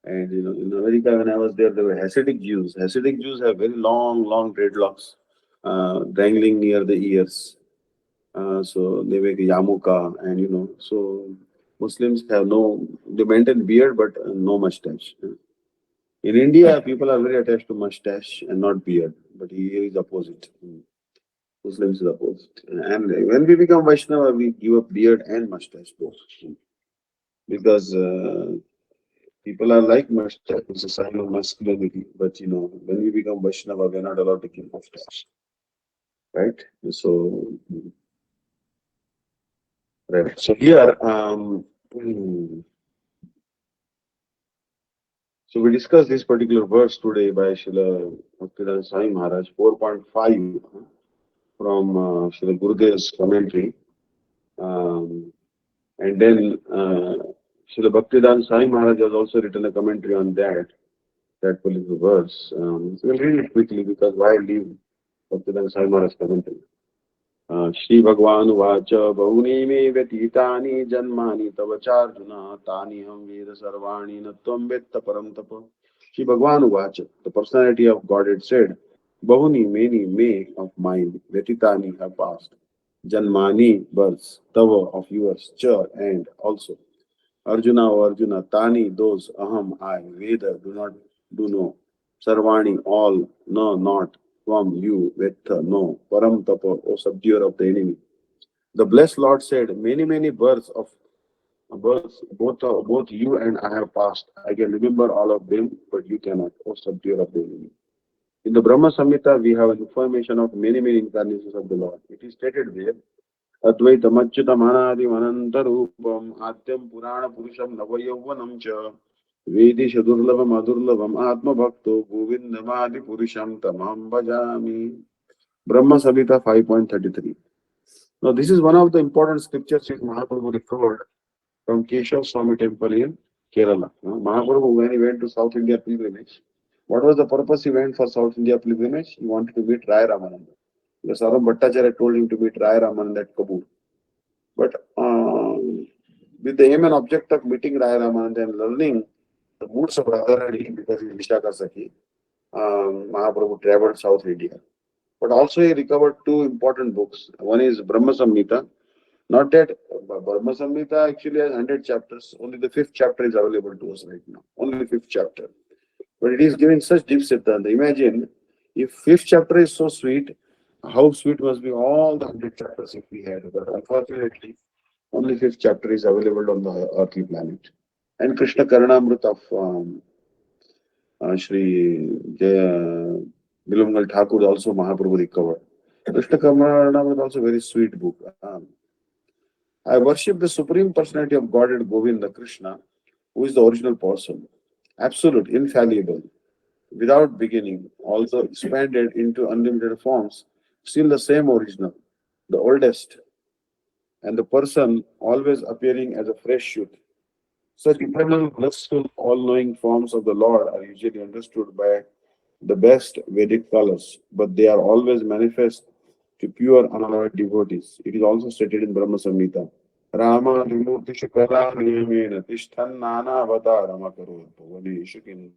And in America, when I was there, there were Hasidic Jews. Hasidic Jews have very long dreadlocks dangling near the ears. So they make a yamuka, and so Muslims have they maintain beard but no mustache. In India, people are very attached to mustache and not beard, but here is opposite. Muslims is opposite. And when we become Vaishnava, we give up beard and mustache both. Because people are like mustache, it's a sign of masculinity. But when we become Vaishnava, we are not allowed to keep mustache. Right? So, right. So here, so we discussed this particular verse today by Srila Bhaktivedanta Swami Maharaj, 4.5 from Srila Gurudev's commentary. And then Srila Bhaktivedanta Swami Maharaj has also written a commentary on that particular verse. So we'll read it quickly because why leave Bhaktivedanta Swami Maharaj commentary? Shri Bhagwan Vacha Bahuni me Vyatitani Janmani Tavacharjuna Tani Ham Veda Sarvani Natvam Vetta Param Tapa. Shri Bhagwan Vacha, the personality of Godhead said, Bahuni, many, may of mine, Vyatitani have passed. Janmani, births, Tava of yours, Cha, and also. Arjuna, O Arjuna, Tani, those, Aham, I, Veda, do know. Sarvani, all, no, not. From you, Vetta, no. Param Tapa, O subduer of the enemy. The blessed Lord said, many births, both you and I have passed. I can remember all of them, but you cannot, O subduer of the enemy. In the Brahma Samhita, we have information of many incarnations of the Lord. It is stated there, Advaitam Achyutam Anadim Anantarupam Atyam Purana Purusham Navayauvanam Cha Vedisha Durlavam Adurlavam Atma Bhakto Govindamadi Purusham Tamam Bhajami. Brahma Samhita 5.33. Now this is one of the important scriptures which Mahaprabhu referred from Keshav Swami temple in Kerala. Mahaprabhu, when he went to South India pilgrimage, what was the purpose he went for South India pilgrimage? He wanted to meet Rai Ramananda. Because Saram Bhattacharya told him to meet Rai Ramananda at Kabul. But with the aim and object of meeting Rai Ramananda and learning the moods of Radharani, because he is Vishaka Sakhi, Mahaprabhu traveled South India. But also he recovered two important books. One is Brahma Samhita. Not that Brahma Samhita actually has 100 chapters. Only the 5th chapter is available to us right now. Only 5th chapter. But it is giving such deep siddhanta. Imagine If fifth chapter is so sweet, how sweet must be all the 100 chapters if we had. But unfortunately, only fifth chapter is available on the earthly planet. And Krishna Karanamrut of Shri Jaya Bilamgal Thakur also Mahaprabhu recovered. Krishna Karanamrut also very sweet book. I worship the Supreme Personality of Godhead Govinda Krishna, who is the original person, absolute, infallible, without beginning, also expanded into unlimited forms, still the same original, the oldest, and the person always appearing as a fresh youth. Such eternal, blissful, all-knowing forms of the Lord are usually understood by the best Vedic scholars, but they are always manifest to pure unalloyed devotees. It is also stated in Brahma Samhita. Rama Vimurti Shukala Niyamena Tishthan Nana Avatarama Karot Bhavaneshu Kindu.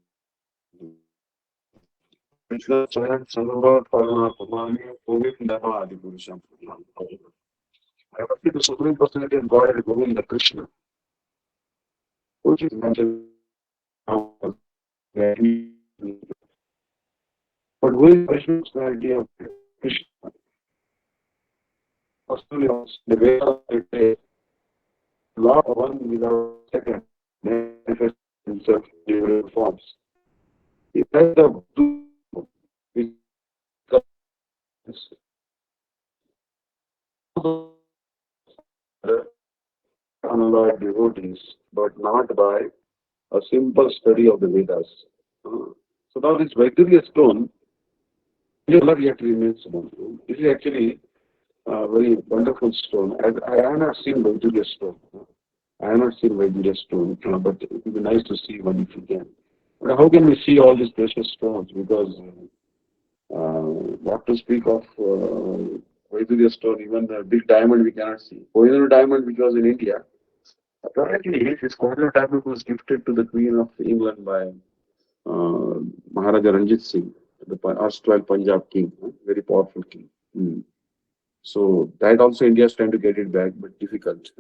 Krishna Charan Sangha Parama Pamani Govindama Adi Purusham. I worship the Supreme Personality of God Govinda Krishna, which is mentioned but who is the original personality of Krishna? Personally, also, the Vedas say, Lord one without second manifests himself in different forms. He has the which comes unalloyed devotees, but not by a simple study of the Vedas. So now this Vaidurya stone, color yet remains one. This is actually a very wonderful stone. I have not seen Vaidurya stone. I have not seen Vaidurya stone, but it would be nice to see one if you can. But how can we see all these precious stones? Because what to speak of Vaidurya stone, even the big diamond we cannot see. Kohinoor diamond, which was in India, apparently this Kohinoor diamond was gifted to the Queen of England by Maharaja Ranjit Singh, the erstwhile Punjab king, very powerful king. So that also India is trying to get it back, but difficult.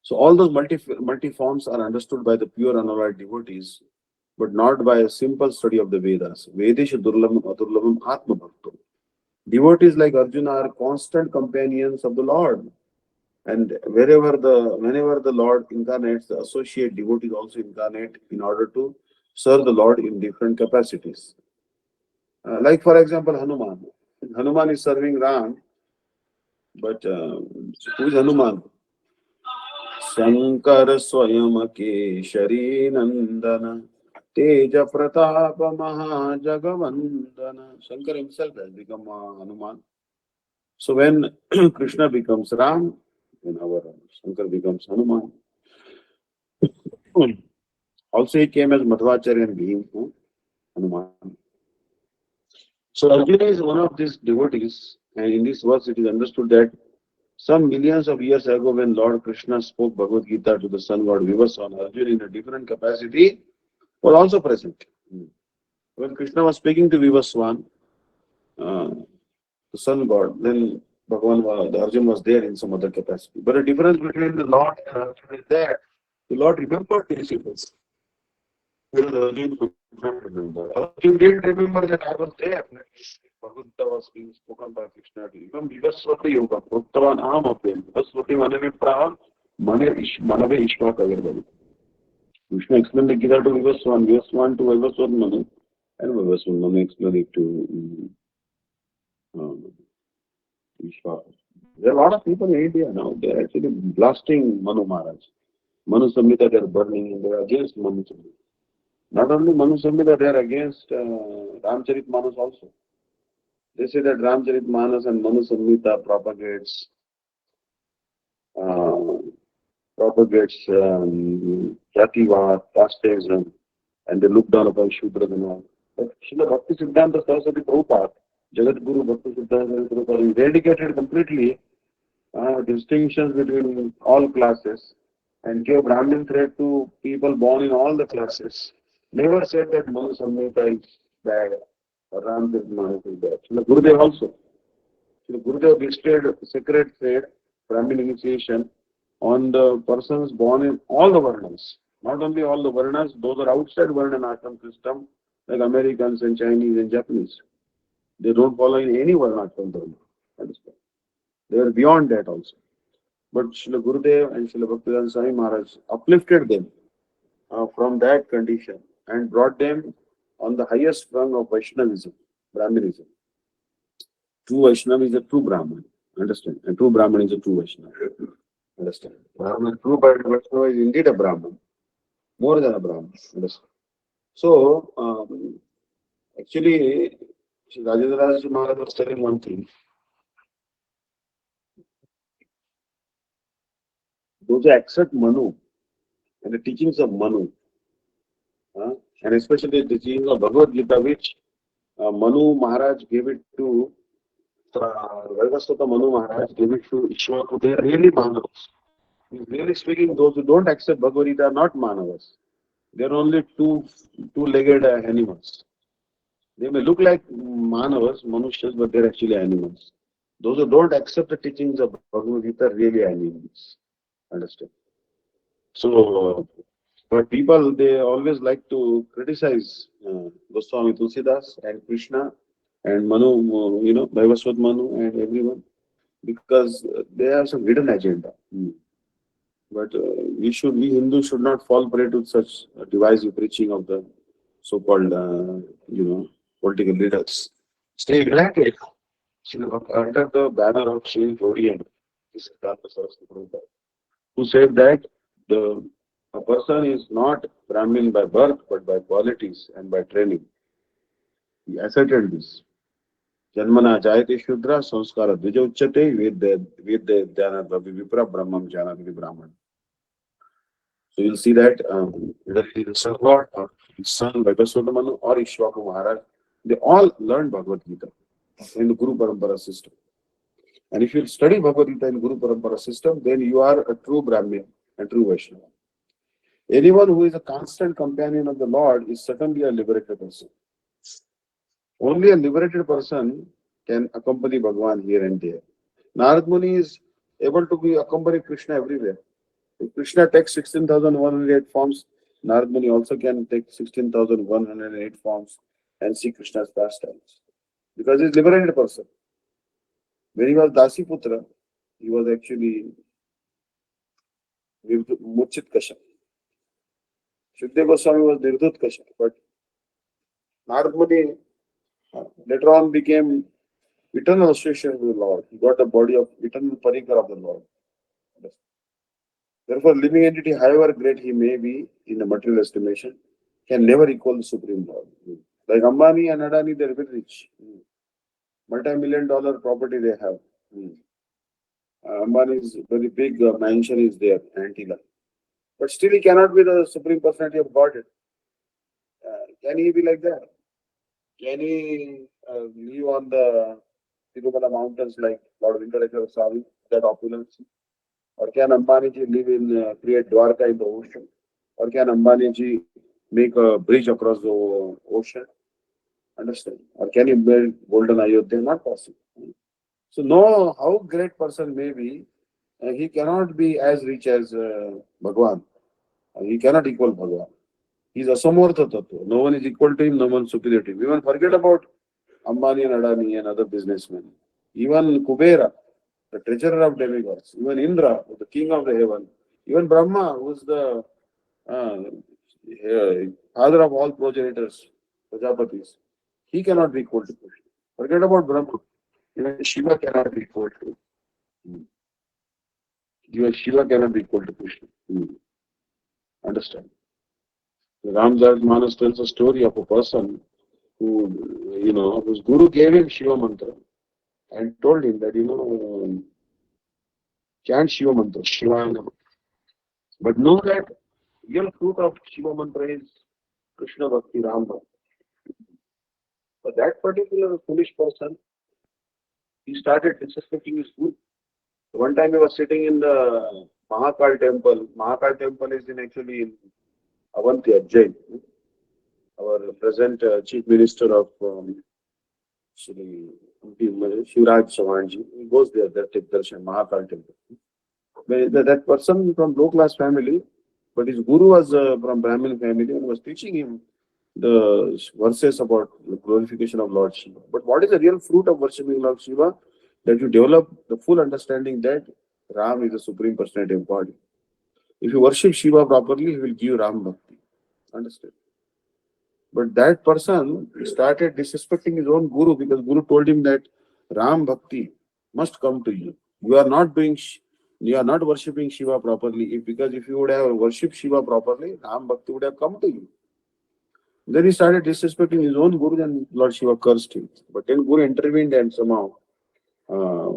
So all those multi-forms are understood by the pure unalloyed devotees, but not by a simple study of the Vedas. Vedesha durlabam adurlabam atma bhakto. Devotees like Arjuna are constant companions of the Lord. And whenever the Lord incarnates, the associate devotees also incarnate in order to serve the Lord in different capacities. Like for example, Hanuman. Hanuman is serving Ram, but who is Hanuman? Shankar Swayam Keshari Nandana Teja Pratapa Mahajagavandana. Shankar himself has become Hanuman. So when Krishna becomes Ram, then our Shankar becomes Hanuman. Also he came as Madhvacharya and Bhim, Hanuman. So Arjuna is one of these devotees, and in this verse it is understood that some millions of years ago, when Lord Krishna spoke Bhagavad Gita to the sun god Vivaswan, Arjuna in a different capacity was also present. When Krishna was speaking to Vivaswan, the sun god, then the Arjuna was there in some other capacity. But the difference between the Lord and Arjuna is that the Lord remembered the disciples. Whereas Arjuna could not remember. Arjuna didn't remember that I was there. Bhagavad Gita was being spoken by Krishna. Even Vivaswati Yoga, Bhaktavan Aham of them. Vivaswati Manave Prahan, Manave Ishma Kagarbali. Krishna explained the Gita to Vivaswan, Vivaswan to Vivaswan Manu, and Vivaswan Manu explained it to Ishma. There are a lot of people in India now, they are actually blasting Manu Maharaj. Manu Samhita, they are burning and they are against Manu Samhita. Not only Manu Samhita, they are against Ramcharit Manas also. They say that Ramcharit Manas and Manu Samhita uh, propagates Jativad, casteism, and they look down upon Shudras and all. But Srila Bhakti Siddhanta Saraswati Prabhupada, Jagat Guru Bhakti Siddhanta Prabhupada, eradicated completely distinctions between all classes and gave Brahmin thread to people born in all the classes. Never said that Manu Samhita is bad or Ramcharit Manas is bad. Srila Gurudev also. Srila Gurudev bestowed sacred thread, Brahmin initiation, on the persons born in all the Varnas. Not only all the Varnas, those are outside Varna and Ashram system, like Americans and Chinese and Japanese. They don't follow in any Varnashram Dharma. Understand? They are beyond that also. But Srila Gurudev and Srila Bhaktivedanta Swami Maharaj uplifted them from that condition and brought them on the highest rung of Vaishnavism, Brahmanism. True Vaishnava is a true Brahman. Understand? And true Brahman is a true Vaishnava. Understand? Brahman, true Vaishnava is indeed a Brahman, more than a Brahman. Understand? So, actually, Sri Rajendra Maharaj was telling one thing. Those who accept Manu and the teachings of Manu, uh, and especially the teachings of Bhagavad Gita, which Manu Maharaj gave it to Vaivasvata Manu Maharaj gave it to Ishwaku. They are really Manavas. Really speaking, those who don't accept Bhagavad Gita are not Manavas. They are only two-legged animals. They may look like Manavas, Manushas, but they are actually animals. Those who don't accept the teachings of Bhagavad Gita are really animals. Understand? So, but people, they always like to criticize Goswami Tulsidas and Krishna and Manu, Vaivasvat Manu and everyone, because they have some hidden agenda. But we Hindus should not fall prey to such divisive preaching of the so-called, political leaders. Stay united under the banner of Sri Orient, who said that the a person is not Brahmin by birth, but by qualities and by training. He asserted this. Janmana jayate shudra sanskara dvija uchyate vedya dhyana vipra brahmam jana brahman. So you'll see that whether it is the Lord or his son Vaivasvata Manu or Ishwaku Maharaj, they all learned Bhagavad Gita in the Guru Parampara system. And if you study Bhagavad Gita in Guru Parampara system, then you are a true Brahmin and true Vaishnava. Anyone who is a constant companion of the Lord is certainly a liberated person. Only a liberated person can accompany Bhagavan here and there. Narad Muni is able to be accompany Krishna everywhere. If Krishna takes 16,108 forms, Narad Muni also can take 16,108 forms and see Krishna's pastimes. Because he's a liberated person. When he was Dasi Putra, he was actually Murchit Kasha. Shukdev Goswami was Nirdut Kasha. But Narad Muni later on became eternal association with the Lord. He got the body of eternal parikar of the Lord. Therefore, living entity, however great he may be in a material estimation, can never equal the Supreme Lord. Like Ambani and Adani, they're very rich. Multi-million-dollar property they have. Ambani's very big mansion is there, Antila. But still he cannot be the Supreme Personality of Godhead. Can he be like that? Can he live on the Tirumala mountains like Lord Venkateswara Swami, that opulence? Or can Ambaniji live in, create Dwarka in the ocean? Or can Ambaniji make a bridge across the ocean? Understand? Or can he build golden Ayodhya? Not possible. So, know how great person may be, he cannot be as rich as Bhagwan. He cannot equal Bhagwan. He is asamortha tattva. No one is equal to him, no one superior to him. Even forget about Ambani and Adani and other businessmen. Even Kubera, the treasurer of demigods, even Indra, the king of the heaven, even Brahma, who is the father of all progenitors, Prajapatis, he cannot be equal to Krishna. Forget about Brahma. Even Shiva cannot be equal to. Even Shiva cannot be equal to Krishna. Understand? Ramdas Manas tells a story of a person who, whose guru gave him Shiva mantra and told him that, chant Shiva mantra, Shiva. But know that real fruit of Shiva mantra is Krishna Bhakti Ram Bhakti. But that particular foolish person, he started disrespecting his guru. One time he was sitting in the Mahakal temple. Mahakal temple is actually in Avanti, Jain. Our present chief minister of Shri Shivraj Chauhanji, he goes there, that take darshan, Mahakal temple. That person from low class family, but his guru was from Brahmin family and was teaching him the verses about the glorification of Lord Shiva. But what is the real fruit of worshipping Lord Shiva? That you develop the full understanding that Ram is the supreme personality of God. If you worship Shiva properly, he will give you Ram Bhakti. Understand? But that person started disrespecting his own guru because guru told him that Ram Bhakti must come to you. You are not doing, you are not worshipping Shiva properly. Because if you would have worshipped Shiva properly, Ram Bhakti would have come to you. Then he started disrespecting his own guru, and Lord Shiva cursed him. But then Guru intervened, and somehow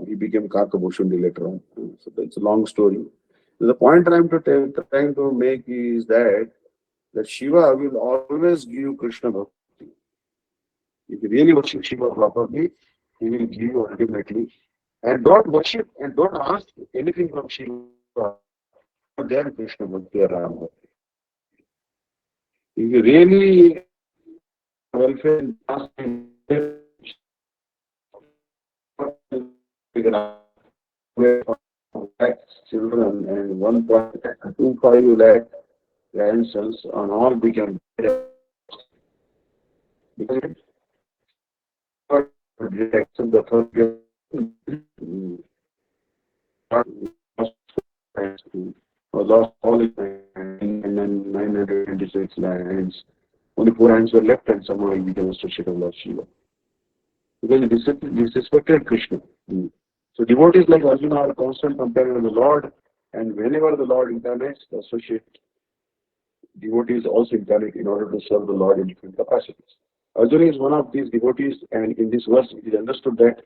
he became Kakabhushundi later on. So that's a long story. The point trying to make is that Shiva will always give Krishna Bhakti. If you really worship Shiva properly, he will give you ultimately. And don't worship and don't ask anything from Shiva. Not there Krishna Bhakti or Ram Bhakti. If you really welfare and ask him, children and 1.25 lakh grandsons on all became because it accept the authority of lost all his 926 lands. Only 4 hands were left, and somehow he became associate of Lord Shiva. Because he disrespected Krishna. So devotees like Arjuna are constant comparing with the Lord, and whenever the Lord incarnates, the associate devotees also incarnate in order to serve the Lord in different capacities. Arjuna is one of these devotees, and in this verse it is understood that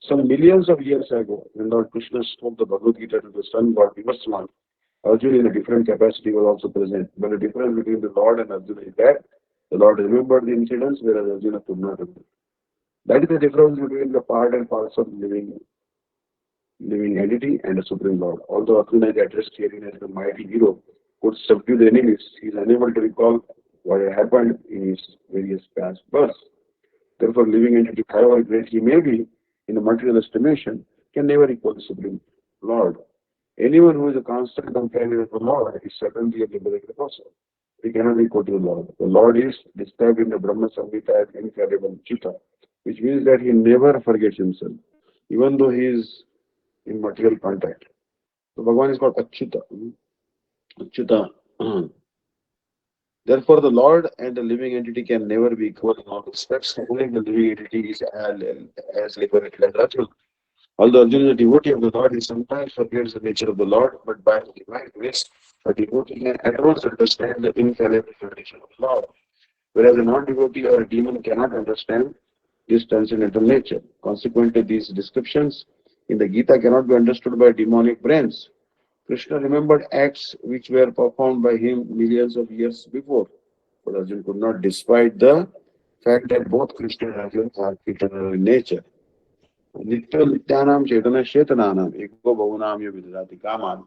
some millions of years ago, when Lord Krishna spoke the Bhagavad Gita to the sun god Vivaswan, Arjuna in a different capacity was also present. But the difference between the Lord and Arjuna is that the Lord remembered the incidents, whereas Arjuna could not remember. That is the difference between the part and parcel living entity and the Supreme Lord. Although Arjuna is addressed here as the mighty hero, could subdue the enemies, he is unable to recall what had happened in his various past births. Therefore, living entity, however great he may be in a material estimation, can never equal the Supreme Lord. Anyone who is a constant companion of the Lord is certainly a liberated person. He cannot be equal to the Lord. The Lord is described in the Brahma Samhita as infallible Chitta, which means that he never forgets himself, even though he is in material contact. So Bhagavan is called Achyuta. Achyuta. Therefore, the Lord and the living entity can never be equal in all respects. Only the living entity is as liberated as Arjuna. Although Arjuna is a devotee of the Lord, he sometimes forgets the nature of the Lord, but by divine grace, a devotee can at once understand the infallible condition of the Lord, whereas a non-devotee or a demon cannot understand this transcendental nature. Consequently, these descriptions in the Gita cannot be understood by demonic brains. Krishna remembered acts which were performed by him millions of years before, but Arjuna could not, despite the fact that both Krishna and Arjuna are eternal in nature. Nityo Nityanam Chaitanya Chetananam Eko Bhavunam Vidhati Kaman.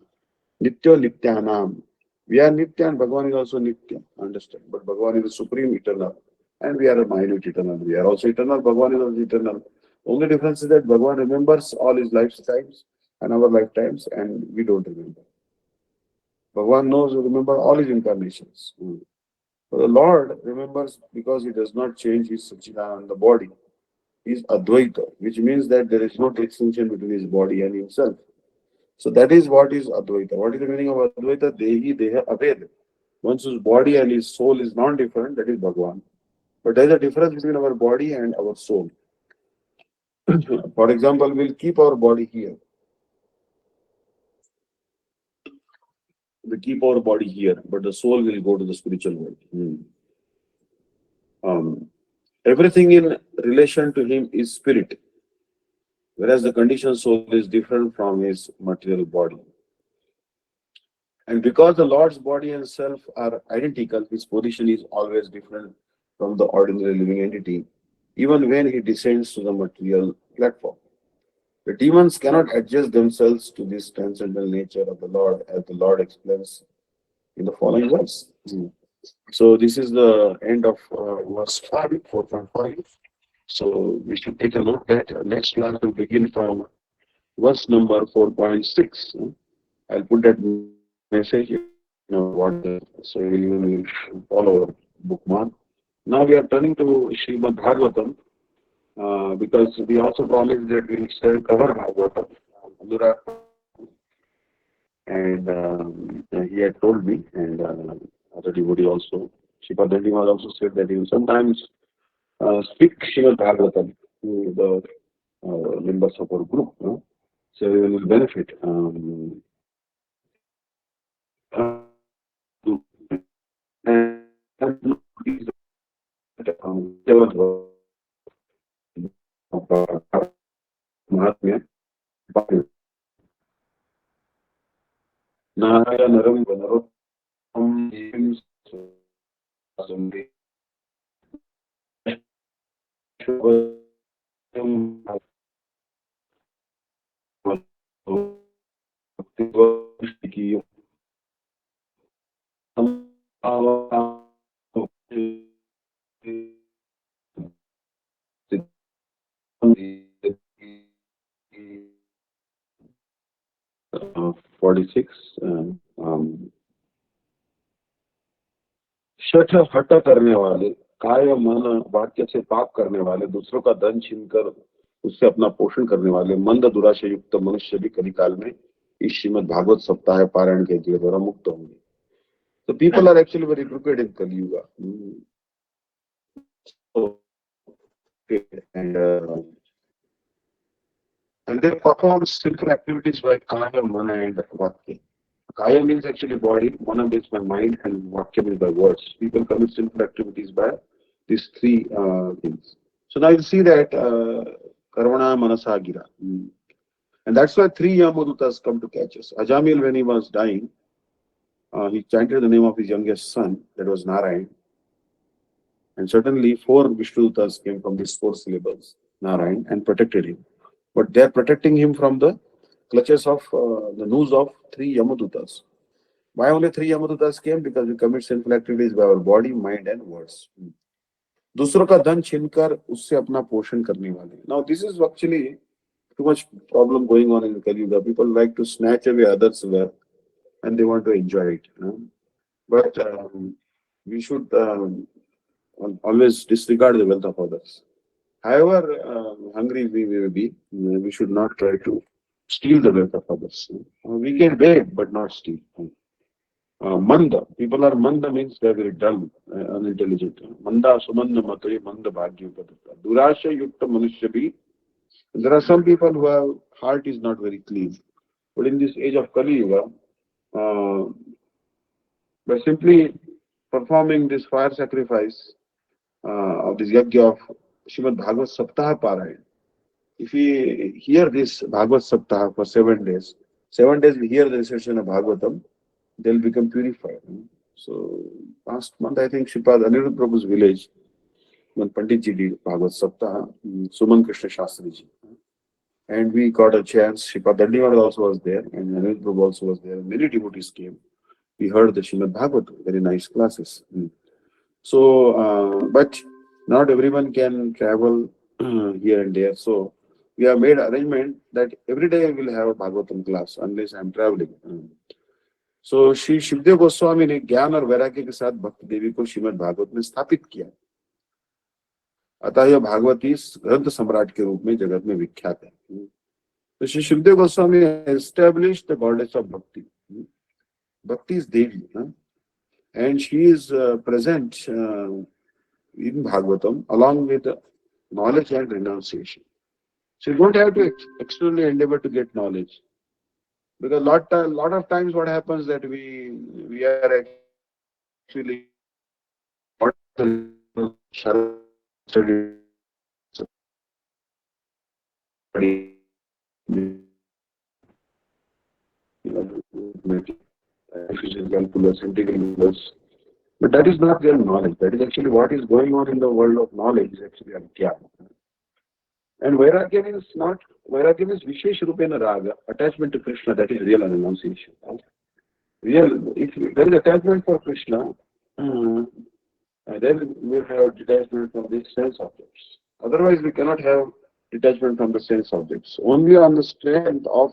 Nityo Nityanam. We are Nitya and Bhagavan is also Nitya. Understand? But Bhagavan is the supreme eternal. And we are a minute eternal. We are also eternal. Bhagavan is also eternal. Only difference is that Bhagavan remembers all his lifetimes and our lifetimes, and we don't remember. Bhagavan remember all his incarnations. But the Lord remembers because he does not change his Sachidananda body. He is Advaita, which means that there is no distinction between his body and himself. So that is what is Advaita. What is the meaning of Advaita? Dehi Deha Aved. Once whose body and his soul is non-different, that is Bhagavan. But there is a difference between our body and our soul. For example, we'll keep our body here. We keep our body here, but the soul will go to the spiritual world. Everything in relation to him is spirit, whereas the conditioned soul is different from his material body. And because the Lord's body and self are identical, his position is always different from the ordinary living entity, even when he descends to the material platform. The demons cannot adjust themselves to this transcendental nature of the Lord, as the Lord explains in the following verse. So this is the end of verse 5, 4.5. So we should take a look at next class will begin from verse number 4.6. I'll put that message in WhatsApp, so you will follow bookmark. Now we are turning to Srimad Bhagavatam because we also promised that we will still cover Bhagavatam. Anurag and he had told me, and other devotee also, Shipadandi was also said that he will sometimes speak Srimad Bhagavatam to the members of our group. So we will benefit. Narayanam Vanarotam uh, 46 शठ हट करने वाले काय मन वाक्य से पाप करने वाले दूसरों का धन छीनकर उससे अपना पोषण करने वाले मंद दुराशा युक्त मनुष्य भी कलिकाल में इस श्रीमद भागवत सप्ताह पारायण के द्वारा मुक्त होंगे. So people are actually very crooked in Kali Yuga. So, okay, and they perform simple activities by Kaya, Mana and Vakya. Kaya means actually body, Mana means my mind, and Vakya means by words. People commit simple activities by these three things. So now you see that Karvana Manasa Gira. And that's why three Yamadutas come to catch us. Ajamil, when he was dying, he chanted the name of his youngest son, that was Narayan. And certainly four Vishnudutas came from these four syllables, Narayan, and protected him. But they are protecting him from the clutches of the noose of three Yamadutas. Why only three Yamadutas came? Because we commit sinful activities by our body, mind, and words. दूसरों का धन छीनकर उससे अपना पोषण करने वाले. Now this is actually too much problem going on in Kali Yuga. People like to snatch away others' wealth and they want to enjoy it. But we should always disregard the wealth of others. However hungry we may be, we should not try to steal the wealth of others. We can beg, but not steal. Manda, people are manda means they are very dull, unintelligent. Manda sumanda matri manda bhagya padata. Durasha yukta manusya bhi. There are some people who have heart is not very clean. But in this age of Kali Yuga, uh, by simply performing this fire sacrifice of this yajna of Srimad Bhagavad Saptaha Parayan, if we hear this Bhagavad Saptaha for 7 days we hear the recitation of Bhagavatam, they'll become purified. So last month I think Sripad Anirudh Prabhu's village, when Pandit ji did Bhagavad Saptaha, Suman Krishna Shastri ji. And we got a chance, Sripad Dandiwad also was there, and Anirudh Prabhu also was there. Many devotees came. We heard the Srimad Bhagavatam, very nice classes. So, but not everyone can travel here and there. So we have made arrangement that every day we will have a Bhagavatam class unless I am traveling. So Shri Shivdev Goswami ने ज्ञान और वैराग्य के साथ भक्ति देवी को श्रीमद् भागवत में स्थापित किया. अतः यह भागवती ग्रंथ सम्राट के रूप में जगत में विख्यात है. तो Shri Shivdev Goswami establish the goddess of भक्ति. भक्ति is Devi and she is present in Bhagavatam along with knowledge and renunciation. So you don't have to externally endeavor to get knowledge. Because lot of times what happens that we are actually calculus, integral. But that is not real knowledge. That is actually what is going on in the world of knowledge is actually adhyaya. And Vairagya is not, Vairagya is Vishesh Rupena Raga, attachment to Krishna, that is real renunciation. Real, if there is attachment for Krishna, then we have detachment from these sense objects. Otherwise, we cannot have detachment from the sense objects. Only on the strength of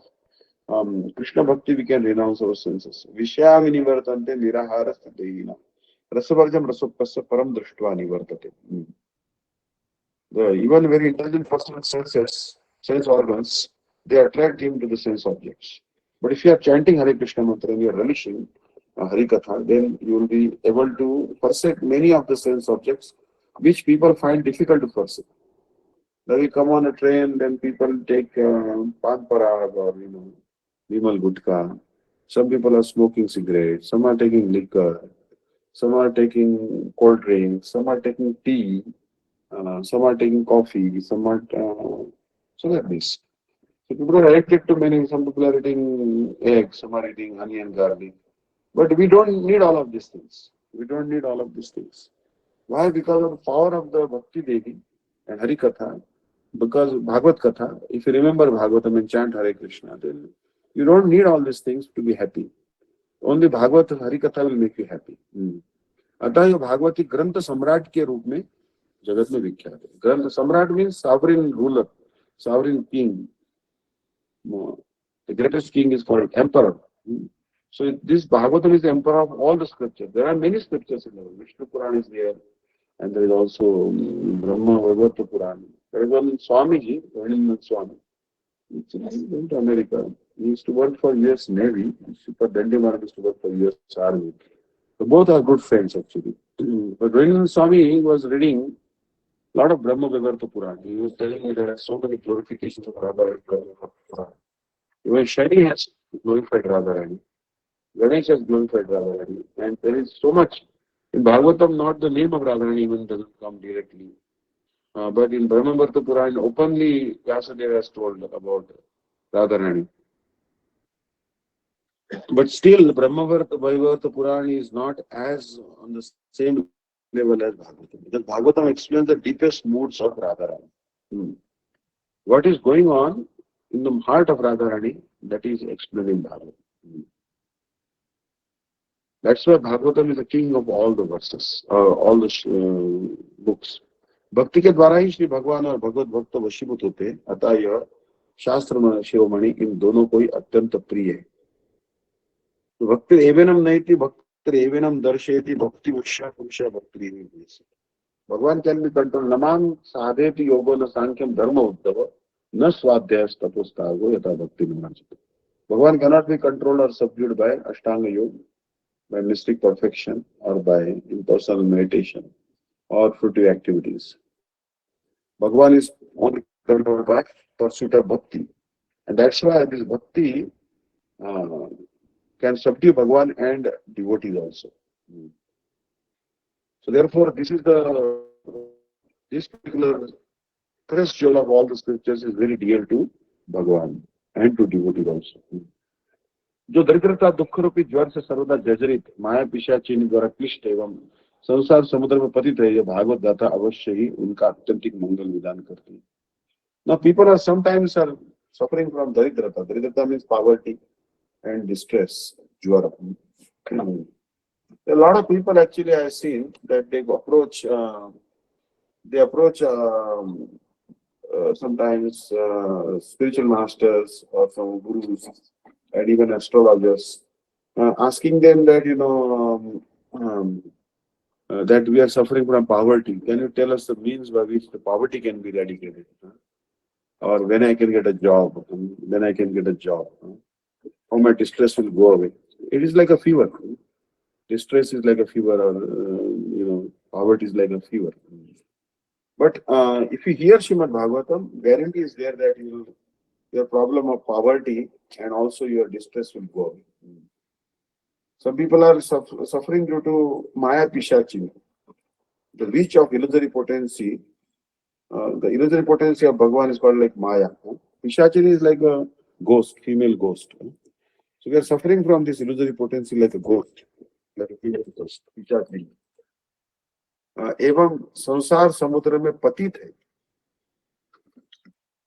Krishna Bhakti we can renounce our senses. Vishya vinivartante nirahara sthatena. Rasavarjam rasopasya param drishtva nivartate. Even very intelligent person with sense organs, they attract him to the sense objects. But if you are chanting Hare Krishna mantra and you are relishing Hari Katha, then you will be able to perceive many of the sense objects which people find difficult to perceive. Now we come on a train, then people take pan parag or vimal gutka. Some people are smoking cigarettes. Some are taking liquor. Some are taking cold drinks. Some are taking tea. Some are taking coffee. Some are so like this. So people are addicted to many. Some people are eating eggs. Some are eating onion, garlic. But we don't need all of these things. We don't need all of these things. Why? Because of the power of the Bhakti Devi and Hari Katha. Because Bhagavad Katha, if you remember Bhagavatam and chant Hare Krishna, then you don't need all these things to be happy. Only Bhagavad Hari Katha will make you happy. अतः ये भागवती ग्रंथ सम्राट के रूप में जगत में विख्यात है. ग्रंथ सम्राट means sovereign ruler, sovereign king. The greatest king is called emperor. So this Bhagavatam is the emperor of all the scriptures. There are many scriptures in there. Vishnu Puran is there, and there is also Brahma Vaivata Puran. There is one Swamiji, Swami. He went to America. He used to work for US Navy. Super Dandimark used to work for US Army. So both are good friends actually. But when Swami was reading a lot of Brahma Vaivata Puran, he was telling me there are so many glorifications of Radha in Brahma Puran. Even Shani has glorified Radharani. Ganesh has glorified Radharani. And there is so much. In Bhagavatam, not the name of Radharani even doesn't come directly. But in Brahmavarta Puran, openly Vyasadeva has told about Radharani. But still, Brahmavarta Puran is not as on the same level as Bhagavatam. Because Bhagavatam explains the deepest moods of Radharani. What is going on in the heart of Radharani, that is explained in Bhagavatam. That's why Bhagavatam is the king of all the verses, all the books. भक्ति के द्वारा ही श्री भगवान और भगवत भक्त वशीभूत होते हैं. अतः यह शास्त्र शिरोमणि इन दोनों को ही अत्यंत प्रिय है. भक्ति एवनम नहीं थी भक्ति एवनम दर्शेति भक्ति उषा पुरुषा भक्ति. भगवान कैन बी कंट्रोल नमाम साधेति योगो न सांख्यम धर्म उद्धव न स्वाध्याय तपोस्तागो यथा भक्ति निमांसित. भगवान cannot be controlled or subdued by Ashtanga Yoga, by mystic perfection, or by impersonal meditation or fruitive activities. Bhagavan is only controlled by pursuit of bhakti. And that's why this bhakti can subdue Bhagavan and devotees also. So therefore, this particular first jewel of all the scriptures is very dear to Bhagavan and to devotees also. जो दरिद्रता दुख रूपी ज्वर से सर्वदा जर्जरित माया पिशाचिनी द्वारा क्लिष्ट एवं संसार समुद्र में पतित है, यह भागवत गाथा अवश्य ही उनका अत्यंतिक मंगल विधान करती है. Now people are sometimes suffering from daridrata. Daridrata means poverty and distress. Jwara. A lot of people actually I have seen that they approach sometimes spiritual masters or some gurus and even astrologers, asking them that that we are suffering from poverty. Can you tell us the means by which the poverty can be eradicated? Or when I can get a job, then I can get a job. How my distress will go away. It is like a fever. Distress is like a fever, or poverty is like a fever. But if you hear Srimad Bhagavatam, guarantee is there that your problem of poverty and also your distress will go away. Some people are suffering due to Maya Pishachini, the reach of illusory potency. The illusory potency of Bhagavan is called like Maya. Pishachini is like a ghost, female ghost. So we are suffering from this illusory potency like a ghost, like a female ghost, Pishachini. एवं संसार समुद्र में पतित है.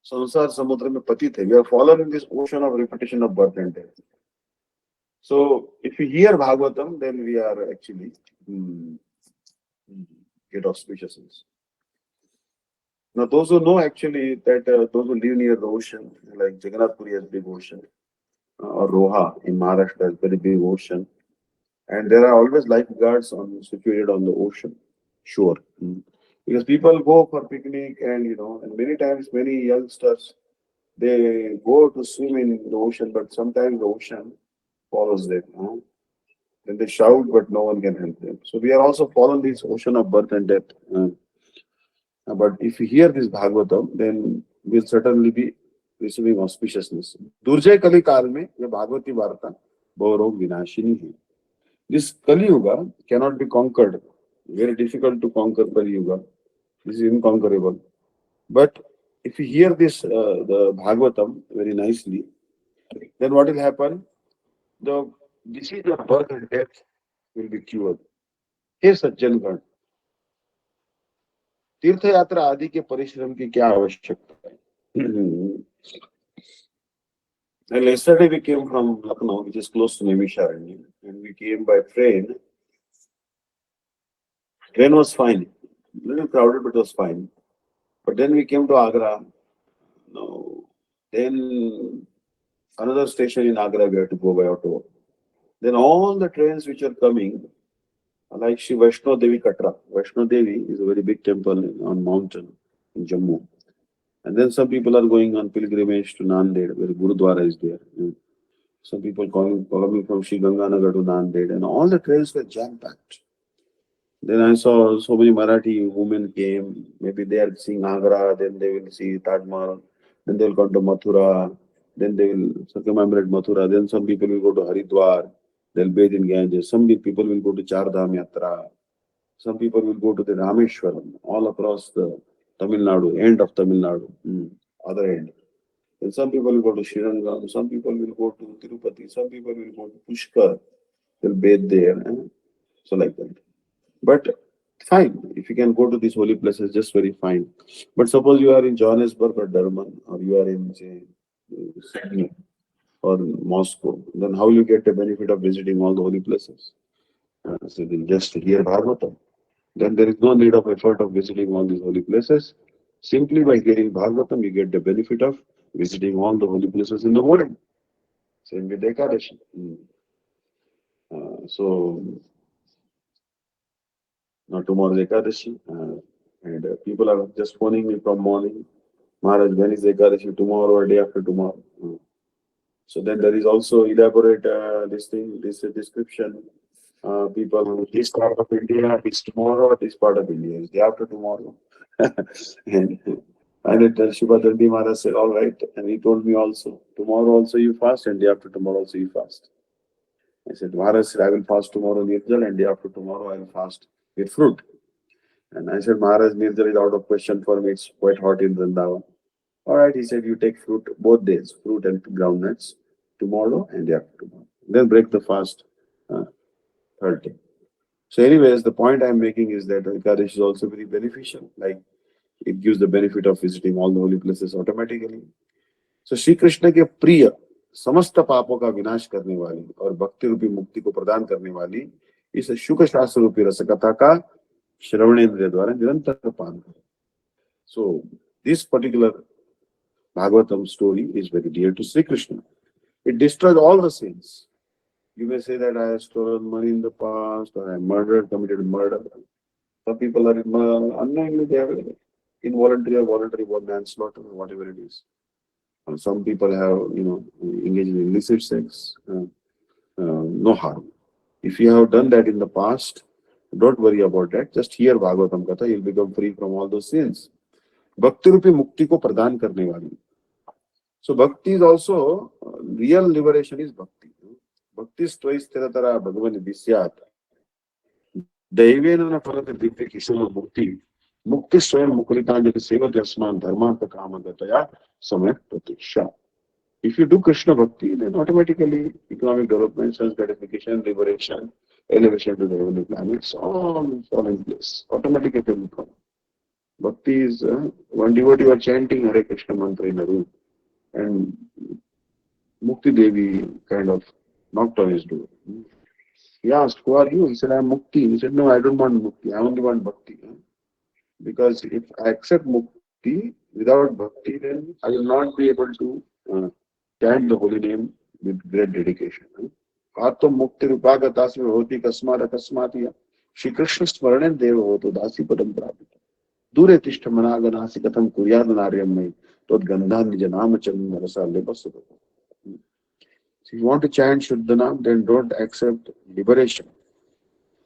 संसार समुद्र में पतित है. We are fallen in this ocean of repetition of birth and death. So if you hear Bhagavatam, then we are actually get auspiciousness. Now those who know actually that those who live near the ocean, like Jagannath Puri has big ocean, or Roha in Maharashtra has very big ocean. And there are always lifeguards situated on the ocean shore. Because people go for picnic and and many times many youngsters they go to swim in the ocean, but sometimes the ocean follows them. Then they shout, but no one can help them. So we are also fallen this ocean of birth and death. But if you hear this Bhagavatam, then we'll certainly be receiving auspiciousness. Durjay Kali Kal में ये भागवती वार्ता बहुरोग विनाशिनी है. This Kali Yuga cannot be conquered. Very difficult to conquer Kali Yuga. This is inconquerable. But if you hear this, the Bhagavatam very nicely, then what will happen? The disease of birth and death will be cured. हे सज्जनगण, तीर्थ यात्रा आदि के परिश्रम की क्या आवश्यकता है? And yesterday we came from Lucknow, which is close to Naimisharanya, and we came by train. Train was fine, a little crowded, but it was fine. But then we came to Agra. No, then another station in Agra we had to go by auto. Then all the trains which are coming, like Shri Vaishno Devi Katra. Vaishno Devi is a very big temple on mountain in Jammu. And then some people are going on pilgrimage to Nanded, where Gurudwara is there. Some people coming from Sri Ganganagar to Nanded, and all the trains were jam-packed. Then I saw so many Marathi women came. Maybe they are seeing Agra, then they will see Taj Mahal, then they will come to Mathura, then they will circumambulate Mathura. Then some people will go to Haridwar, they'll bathe in Ganges. Some people will go to Char Dham Yatra. Some people will go to the Rameshwaram, all across the Tamil Nadu, end of Tamil Nadu, other end. And some people will go to Srirangam, some people will go to Tirupati, some people will go to Pushkar, they'll bathe there. So like that. But fine, if you can go to these holy places, just very fine. But suppose you are in Johannesburg or Durban, or you are in, say, Sydney or Moscow, then how you get the benefit of visiting all the holy places? So then just hear Bhagavatam. Then there is no need of effort of visiting all these holy places. Simply by hearing Bhagavatam, you get the benefit of visiting all the holy places in the world. Same with Ekadashi. So now tomorrow is Ekadashi, and people are just phoning me from morning. Maharaj, when is Ekadashi? Tomorrow or day after tomorrow? So then there is also elaborate this description. People, this part of India is tomorrow, this part of India is day after tomorrow. and I did tell Shubhadandi Maharaj said, all right. And he told me also, tomorrow also you fast and day after tomorrow also you fast. I said, Maharaj said, I will fast tomorrow Nirjal and day after tomorrow I will fast with fruit. And I said, Maharaj, Nirjal is out of question for me. It's quite hot in Vrindavan. All right, he said, you take fruit both days, fruit and groundnuts, tomorrow and day after tomorrow. Then break the fast third day. So anyways, the point I'm making is that Ekadashi is also very beneficial. Like it gives the benefit of visiting all the holy places automatically. So Shri Krishna के प्रिय समस्त पापों का विनाश करने वाली और भक्ति रूपी मुक्ति को प्रदान करने वाली इस शुक शास्त्र रूपी रसकथा का श्रवणेन्द्रिय द्वारा निरंतर पान करें. So this particular Bhagavatam story is very dear to Sri Krishna. It destroys all the sins. You may say that I have stolen money in the past or I murdered, committed murder. Some people are unknowingly they have involuntary or voluntary manslaughter or whatever it is. Some people have, engaged in illicit sex. No harm. If you have done that in the past, don't worry about that. Just hear Bhagavatam Katha, you'll become free from all those sins. Bhakti रूपी मुक्ति को प्रदान करने वाली. So bhakti is also real liberation is bhakti. Bhakti stvaistheratara bhagavani visyat. Daivena na phalate divya kisama mukti. Mukti swayam mukulitanjali seva jasman dharmanta kamagataya samayat pratiksha. If you do Krishna bhakti, then automatically economic development, sense gratification, liberation, elevation to the heavenly planets, all fall in place. Automatically it will come. Bhakti is one devotee was chanting Hare Krishna mantra in a room, and Mukti Devi kind of knocked on his door. He asked, who are you? He said, I am Mukti. He said, no, I don't want Mukti. I only want Bhakti. Because if I accept Mukti without Bhakti, then I will not be able to chant the holy name with great dedication. आत्म मुक्ति रूपागता से होती कस्मात अकस्मात या श्री कृष्ण स्मरण देव हो तो दासी पदम प्राप्त दूरे तिष्ठ मनागनासी कथम कुर्याद नार्यम में तो गंधा निज नाम चंद रसा बस. If you want to chant Shuddhanam, then don't accept liberation,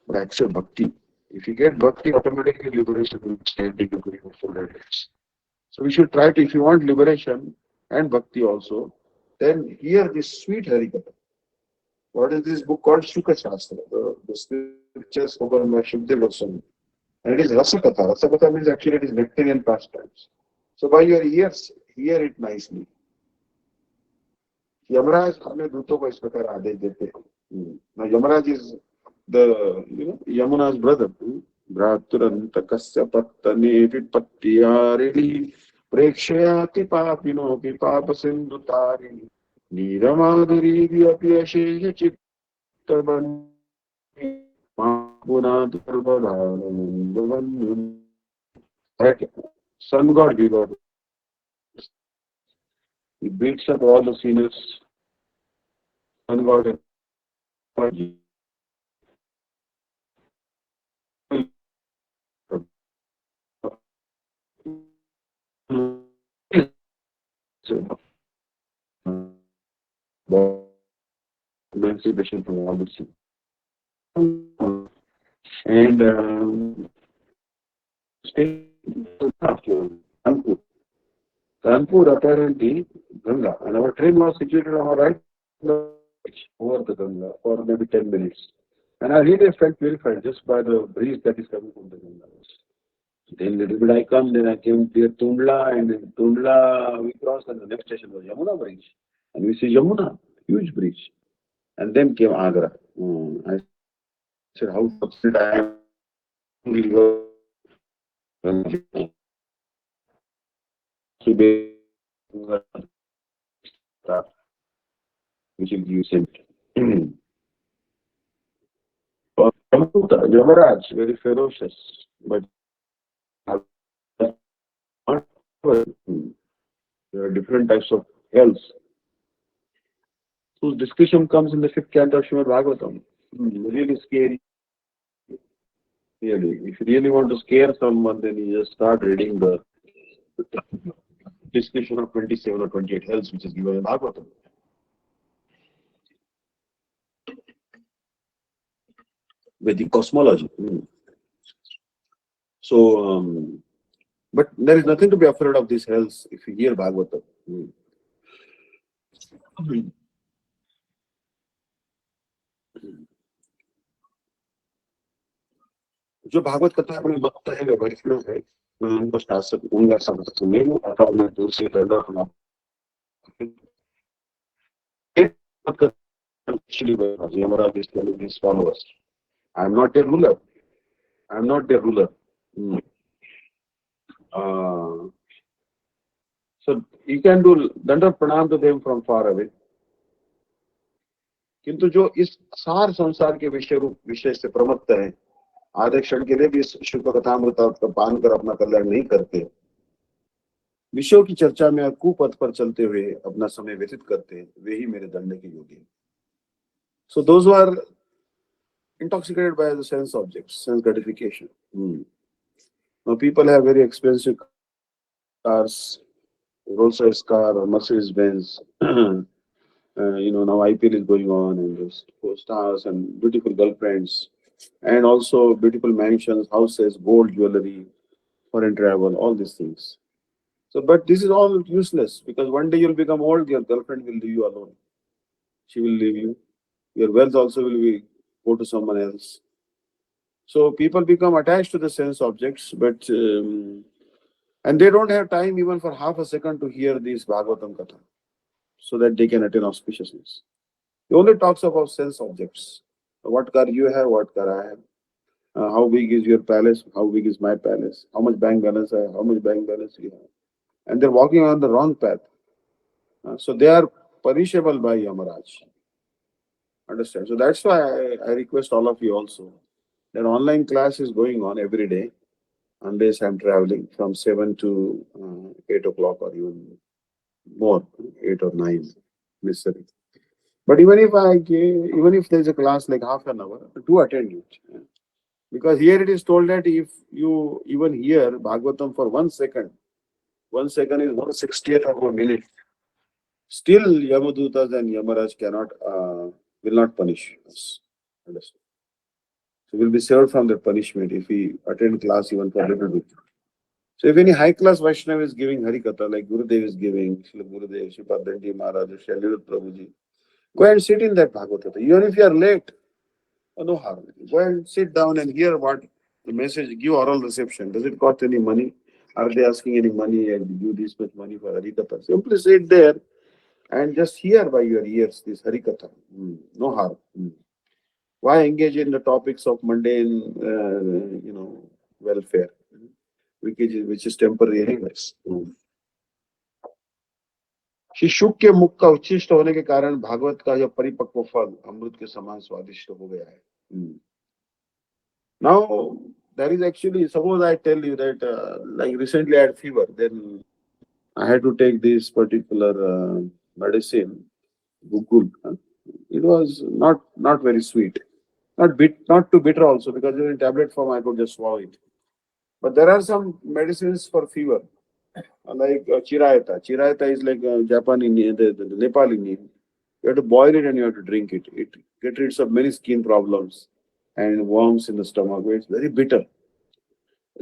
but accept bhakti. If you get bhakti, automatically liberation will stand into going full readiness. So we should try to, if you want liberation and bhakti also, then hear this sweet Harikatha. What is this book called? Shuka Shastra, the scriptures spoken by Shukdev Goswami. And it is Rasakatha. Rasakatha means actually it is nectarian pastimes. So by your ears, hear it nicely. Yamraj हमें दूतों को इस प्रकार आदेश देते हैं. Now Yamaraj is the Yamuna's brother. भ्रातुरंत कस्य पत्तने विपत्तियारिणी प्रेक्षयाति पापिनो की पाप सिंधु तारिणी नीरमाधुरी अपि अशेष चित्तवन्नी मापुनाथ सर्वधानंदवन्नी. Sun God gave us. He beats up all the sinners. Sun God is emancipation from all the sin. And stay Kanpur. Kanpur apparently Ganga, and our train was situated on our right over the Ganga for maybe 10 minutes. And I really felt purified just by the breeze that is coming from the Ganga. Then little bit I come, then I came near Tundla, and in Tundla we crossed, and the next station was Yamuna Bridge. And we see Yamuna, huge bridge. And then came Agra. I said, how fortunate I am. Which will give you sent. Yamaraj, very ferocious, but there are different types of hells whose discussion comes in the 5th canto of Srimad Bhagavatam. Really scary. Really. If you really want to scare someone, then you just start reading the discussion of 27 or 28 hells which is given in Bhagavatam. Vedic cosmology. So, but there is nothing to be afraid of these hells if you hear Bhagavatam. जो भागवत कथा अपने भक्त है वैष्णव है, मैं उनको शासक उनका समझ नहीं आता, मैं दूर से पैदा हुआ. Yamaraj is telling his followers, I am not a ruler. I am not a ruler. So you can do danda pranam to them from far away. किंतु जो इस सार संसार के विषय से प्रमत्त है, आधे क्षण के लिए भी इस शुभ कथामृत का पान कर अपना कल्याण नहीं करते, विषयों की चर्चा में कुपथ पर चलते हुए अपना समय व्यतीत करते हैं, वे ही मेरे दंड के योगी हैं. So those who are intoxicated by the sense objects, sense gratification. Now people have very expensive cars, Rolls-Royce car or Mercedes Benz. Now IPL is going on, and there's 4 stars and beautiful girlfriends, and also beautiful mansions, houses, gold jewelry, foreign travel, all these things. So, but this is all useless, because one day you'll become old, your girlfriend will leave you alone. She will leave you. Your wealth also will go to someone else. So people become attached to the sense objects, but and they don't have time even for half a second to hear this Bhagavatam Katha, so that they can attain auspiciousness. He only talks about sense objects. What car you have, what car I have. How big is your palace? How big is my palace? How much bank balance I have? How much bank balance you have? And they're walking on the wrong path. So they are perishable by Yamaraj. Understand? So that's why I request all of you also. That online class is going on every day, unless I'm traveling from 7 to 8 o'clock or even more, 8 or 9 necessary. But even if there's a class like half an hour, do attend it. Because here it is told that if you even hear Bhagavatam for 1 second, 1 second is 1/60th of a minute, still Yamadutas and Yamaraj will not punish us. Understand? So we'll be saved from that punishment if we attend class even for a little bit. So if any high class Vaishnava is giving Harikatha, like Gurudev is giving, Srila Gurudev, Sripadanji Maharaj, Shalila Prabhuji, go and sit in that Bhagavatam. Even if you are late, no harm. Go and sit down and hear what the message, give oral reception. Does it cost any money? Are they asking any money and give this much money for Harikatha? Simply sit there and just hear by your ears this Harikatha. No harm. Why engage in the topics of mundane, welfare, which is temporary anyways. Shri शुक के मुख का उच्छिष्ट होने के कारण भागवत का जो परिपक्व फल अमृत के समान स्वादिष्ट हो गया है. Now there is actually, suppose I tell you that like recently I had fever, then I had to take this particular medicine, Gukul. It was not very sweet, not too bitter also, because in tablet form I could just swallow it. But there are some medicines for fever, like Chirayata. Chirayata is like Japanese, the Nepali neem. You have to boil it and you have to drink it. It gets rid of many skin problems and worms in the stomach. It's very bitter.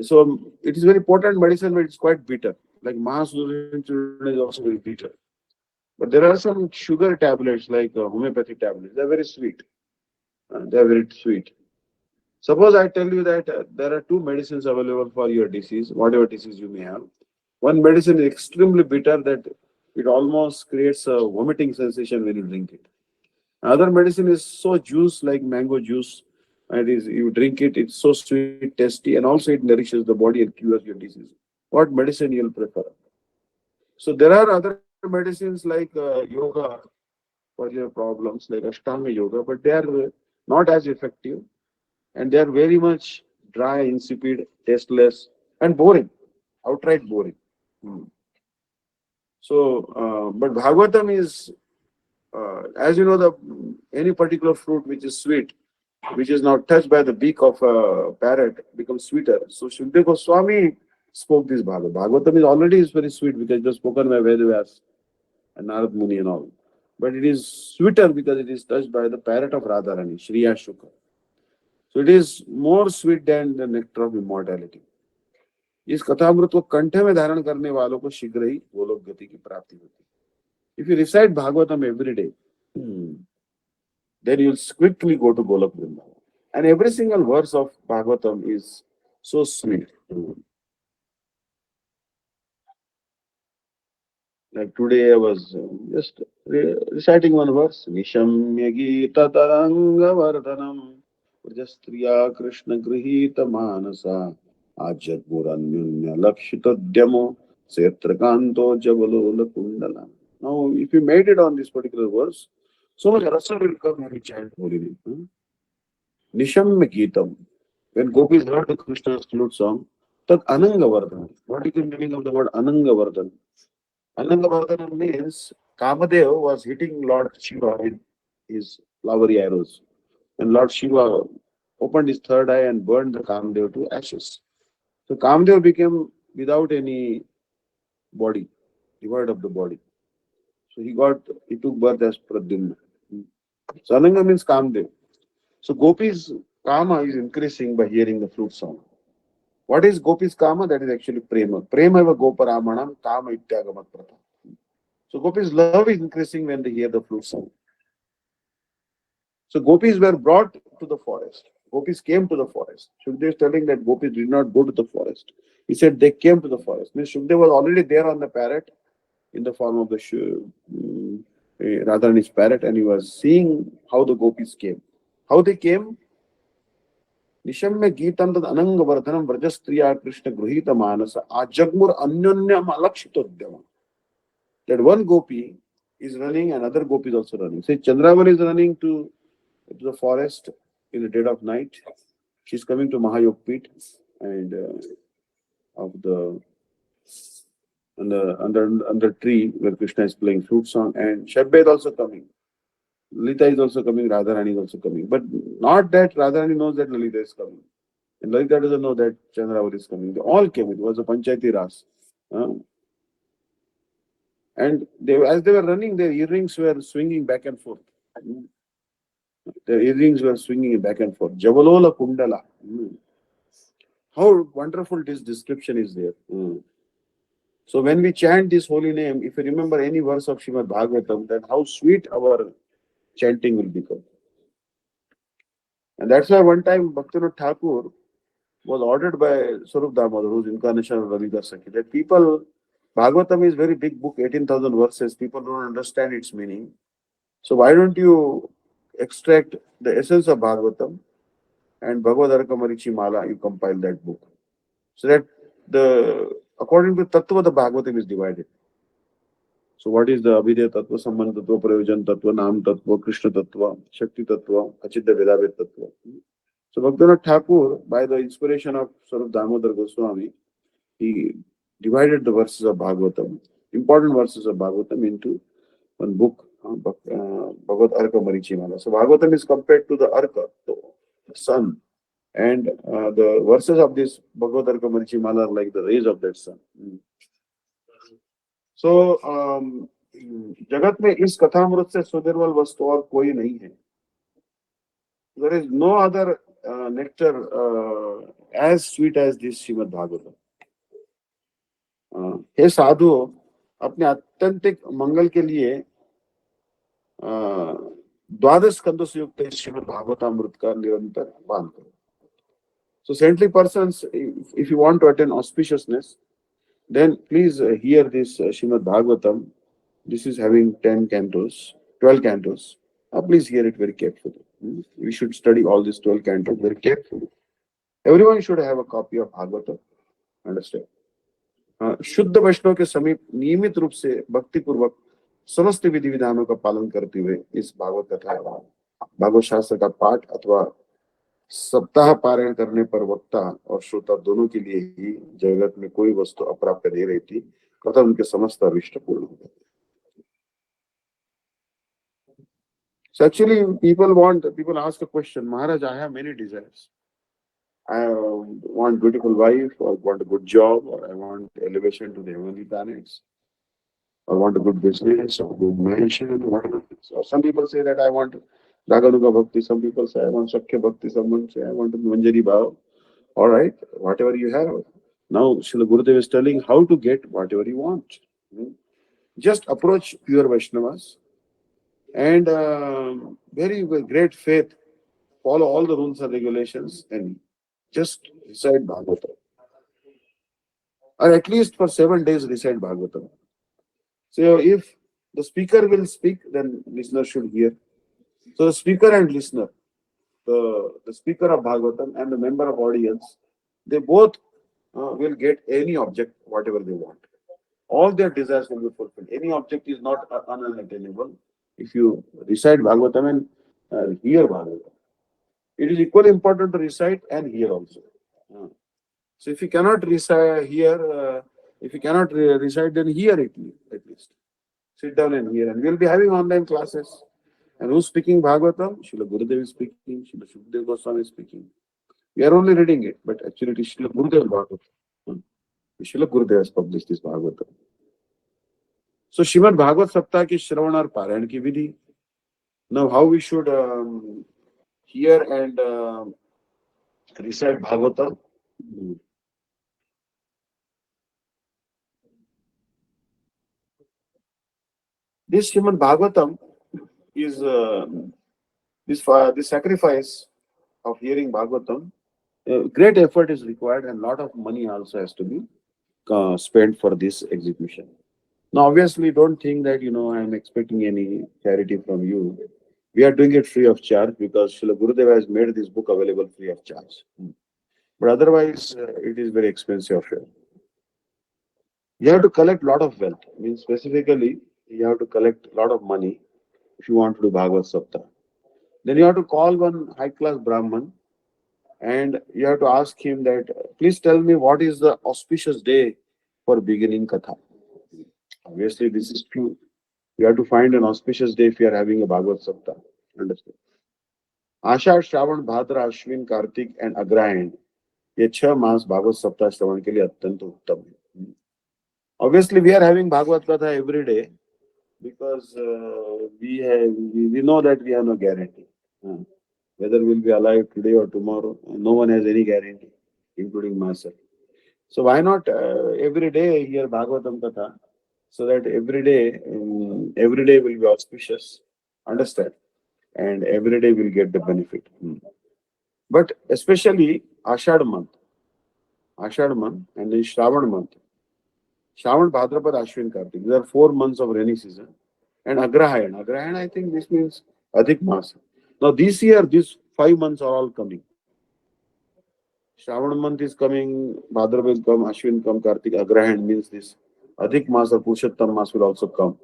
So it is very potent medicine, but it's quite bitter. Like Mahasudhan children is also very bitter. But there are some sugar tablets like homeopathic tablets. They're very sweet. They're very sweet. Suppose I tell you that there are two medicines available for your disease, whatever disease you may have. One medicine is extremely bitter that it almost creates a vomiting sensation when you drink it. Another medicine is so juice like mango juice, and you drink it, it's so sweet, tasty, and also it nourishes the body and cures your disease. What medicine you'll prefer? So there are other medicines like yoga for your problems, like Ashtanga yoga, but they are not as effective, and they are very much dry, insipid, tasteless, and boring, outright boring. Hmm. So, but Bhagavatam is, as you know, the any particular fruit which is sweet, which is now touched by the beak of a parrot, becomes sweeter. So Shukdev Goswami spoke this Bhagavatam. Bhagavatam is already very sweet because it was spoken by Vedavyas and Narad Muni and all. But it is sweeter because it is touched by the parrot of Radharani, Shriya Shukra. So it is more sweet than the nectar of immortality. इस कथामृत को कंठ में धारण करने वालों को शीघ्र ही गोलोक गति की प्राप्ति होती है. If you recite Bhagavatam every day, then you'll quickly go to Golok Vrindavan. And every single verse of Bhagavatam is so sweet. Like today I was just reciting one verse. Nishamya Gita Taranga Vardhanam Prajastriya Krishna Grihita Manasa Ajat Muranyunya Lakshita Dyamo Setrakanto Jabalola Kundala. Now, if you meditate on this particular verse, so much rasa will come when you chant holy name. Nishamya Gitam. When gopis heard the Krishna's flute song, Tad Ananga Vardhan. What is the meaning of the word Ananga Vardhan? Ananga Vardhan means Kamadev was hitting Lord Shiva with his flowery arrows. And Lord Shiva opened his third eye and burned the Kamadev to ashes. So Kamadev became without any body, devoid of the body. So he took birth as Pradyumna. So Ananga means Kamadev. So Gopi's Kama is increasing by hearing the flute song. What is Gopi's Kama? That is actually Prema. Prema eva Goparamanam Kama ityagamat pratha. So Gopi's love is increasing when they hear the flute song. So gopis were brought to the forest. Gopis came to the forest. Shukdev is telling that gopis did not go to the forest. He said they came to the forest. Means Shukdev was already there on the parrot in the form of the Radharani's parrot, and he was seeing how the gopis came. How they came? Nishamya Gitam tad Ananga Vardhanam Vrajastriya Krishna Gruhita Manasa Ajagmur Anyonyam Alakshitodyama. That one gopi is running, another gopi is also running. Say Chandravali is running to the forest in the dead of night. She's coming to Mahayog Pit and of the under tree where Krishna is playing flute song, and Shabbe is also coming. Lalita is also coming, Radharani is also coming. But not that Radharani knows that Lalita is coming. And Lalita doesn't know that Chandravar is coming. They all came. It was a Panchayati Ras. Uh, and as they were running, their earrings were swinging back and forth. Their earrings were swinging back and forth. Javalola Kundala. How wonderful this description is there. So when we chant this holy name, if you remember any verse of Srimad Bhagavatam, then how sweet our chanting will become. And that's why one time Bhaktivinoda Thakur was ordered by Sarup Damodar, who's incarnation of Ravidas Sakhi, that people, Bhagavatam is very big book, 18,000 verses, people don't understand its meaning. So why don't you extract the essence of Bhagavatam and Bhagavad Arka Marichi Mala, you compile that book. So that according to Tattva, the Bhagavatam is divided. So what is the Abhidya Tattva, Sambandha Tattva, Prayojan Tattva, Nam Tattva, Krishna Tattva, Shakti Tattva, Achidya Vedabhet Tattva. So Bhaktivinoda Thakur, by the inspiration of Sarup Damodar Goswami, he divided the verses of Bhagavatam, important verses of Bhagavatam, into one book, Bhagavad Arka Marichimala. So Bhagavatam is compared to the Arka, the sun, and the verses of this Bhagavad Arka Marichimala are like the rays of that sun. So जगत में इस कथामृत से सुनिर्मल वस्तु और कोई नहीं है. There is no other nectar as sweet as this Srimad Bhagavatam. हे साधु, अपने आत्यंतिक मंगल के लिए 12 स्कंदों से युक्त इस श्रीमद् भागवतामृत का निरंतर पान करो. So saintly persons, if you want to attain auspiciousness, then please hear this Srimad Bhagavatam. This is having 10 cantos, 12 cantos. Please hear it very carefully. We should study all these 12 cantos very carefully. Everyone should have a copy of Bhagavatam. Understand? शुद्ध वैष्णव के समीप नियमित रूप से भक्ति पूर्वक समस्त विधि विधानों का पालन करते हुए इस भागवत कथा भागवत शास्त्र का पाठ अथवा सप्ताह पारायण करने पर वक्ता और श्रोता दोनों के लिए ही जगत में कोई वस्तु अप्राप्य नहीं रहती, तथा उनके समस्त अभिष्ट पूर्ण हो जाते. So actually people ask a question, Maharaj, I have many desires. I want beautiful wife, or I want a good job, or I want elevation to the heavenly planets, or want a good business, or good mansion, whatever. So some people say that I want Raganuga Bhakti, some people say I want Sakya Bhakti, someone say I want Manjari Bhav. All right, whatever you have. Now Srila Gurudev is telling how to get whatever you want. Just approach pure Vaishnavas and very great faith, follow all the rules and regulations, and just recite Bhagavatam. Or at least for 7 days recite Bhagavatam. So if the speaker will speak, then listener should hear. So the speaker and listener, the speaker of Bhagavatam and the member of audience, they both will get any object, whatever they want. All their desires will be fulfilled. Any object is not unattainable if you recite Bhagavatam and hear Bhagavatam. It is equally important to recite and hear also. So if you cannot recite, then hear it at least. Sit down and hear. And we'll be having online classes. And who's speaking Bhagavatam? Srila Gurudev is speaking. Srila Shukdev Goswami is speaking. We are only reading it, but actually it is Srila Gurudev Bhagavatam. Srila Gurudev has published this Bhagavatam. So Srimad Bhagavad Saptah ki Shravan or Parayan ki vidhi. Now how we should hear and recite Bhagavatam. This Srimad Bhagavatam is this sacrifice of hearing Bhagavatam. Great effort is required and lot of money also has to be spent for this execution. Now, obviously, don't think that I am expecting any charity from you. We are doing it free of charge because Srila Gurudev has made this book available free of charge. But otherwise, it is very expensive affair. You have to collect lot of wealth. Means specifically, you have to collect a lot of money if you want to do Bhagavad Saptah. Then you have to call one high-class Brahman and you have to ask him that, please tell me what is the auspicious day for beginning Katha. Obviously, this is true. You have to find an auspicious day if you are having a Bhagavad Saptah. Understand? Ashadh Shravan Bhadra Ashwin Kartik and Agrahayan ये 6 मास भागवत सप्ताह श्रवण के लिए अत्यंत उत्तम है. Obviously, we are having Bhagavad Katha every day because we know that we have no guarantee. Uh, Whether we'll be alive today or tomorrow, no one has any guarantee, including myself. So why not every day hear Bhagavatam Katha so that every day will be auspicious, understand, and every day will get the benefit. But especially Ashad month and then Shravan month. Shravan, Bhadrapad, Ashwin, Kartik. These are 4 months of rainy season. And Agrahayan. Agrahayan, I think this means Adhik Mas. Now this year, these 5 months are all coming. Shravan month is coming, Bhadrapad come, Ashwin come, Kartik. Agrahayan means this. Adhik Mas or Purushottam Mas will also come.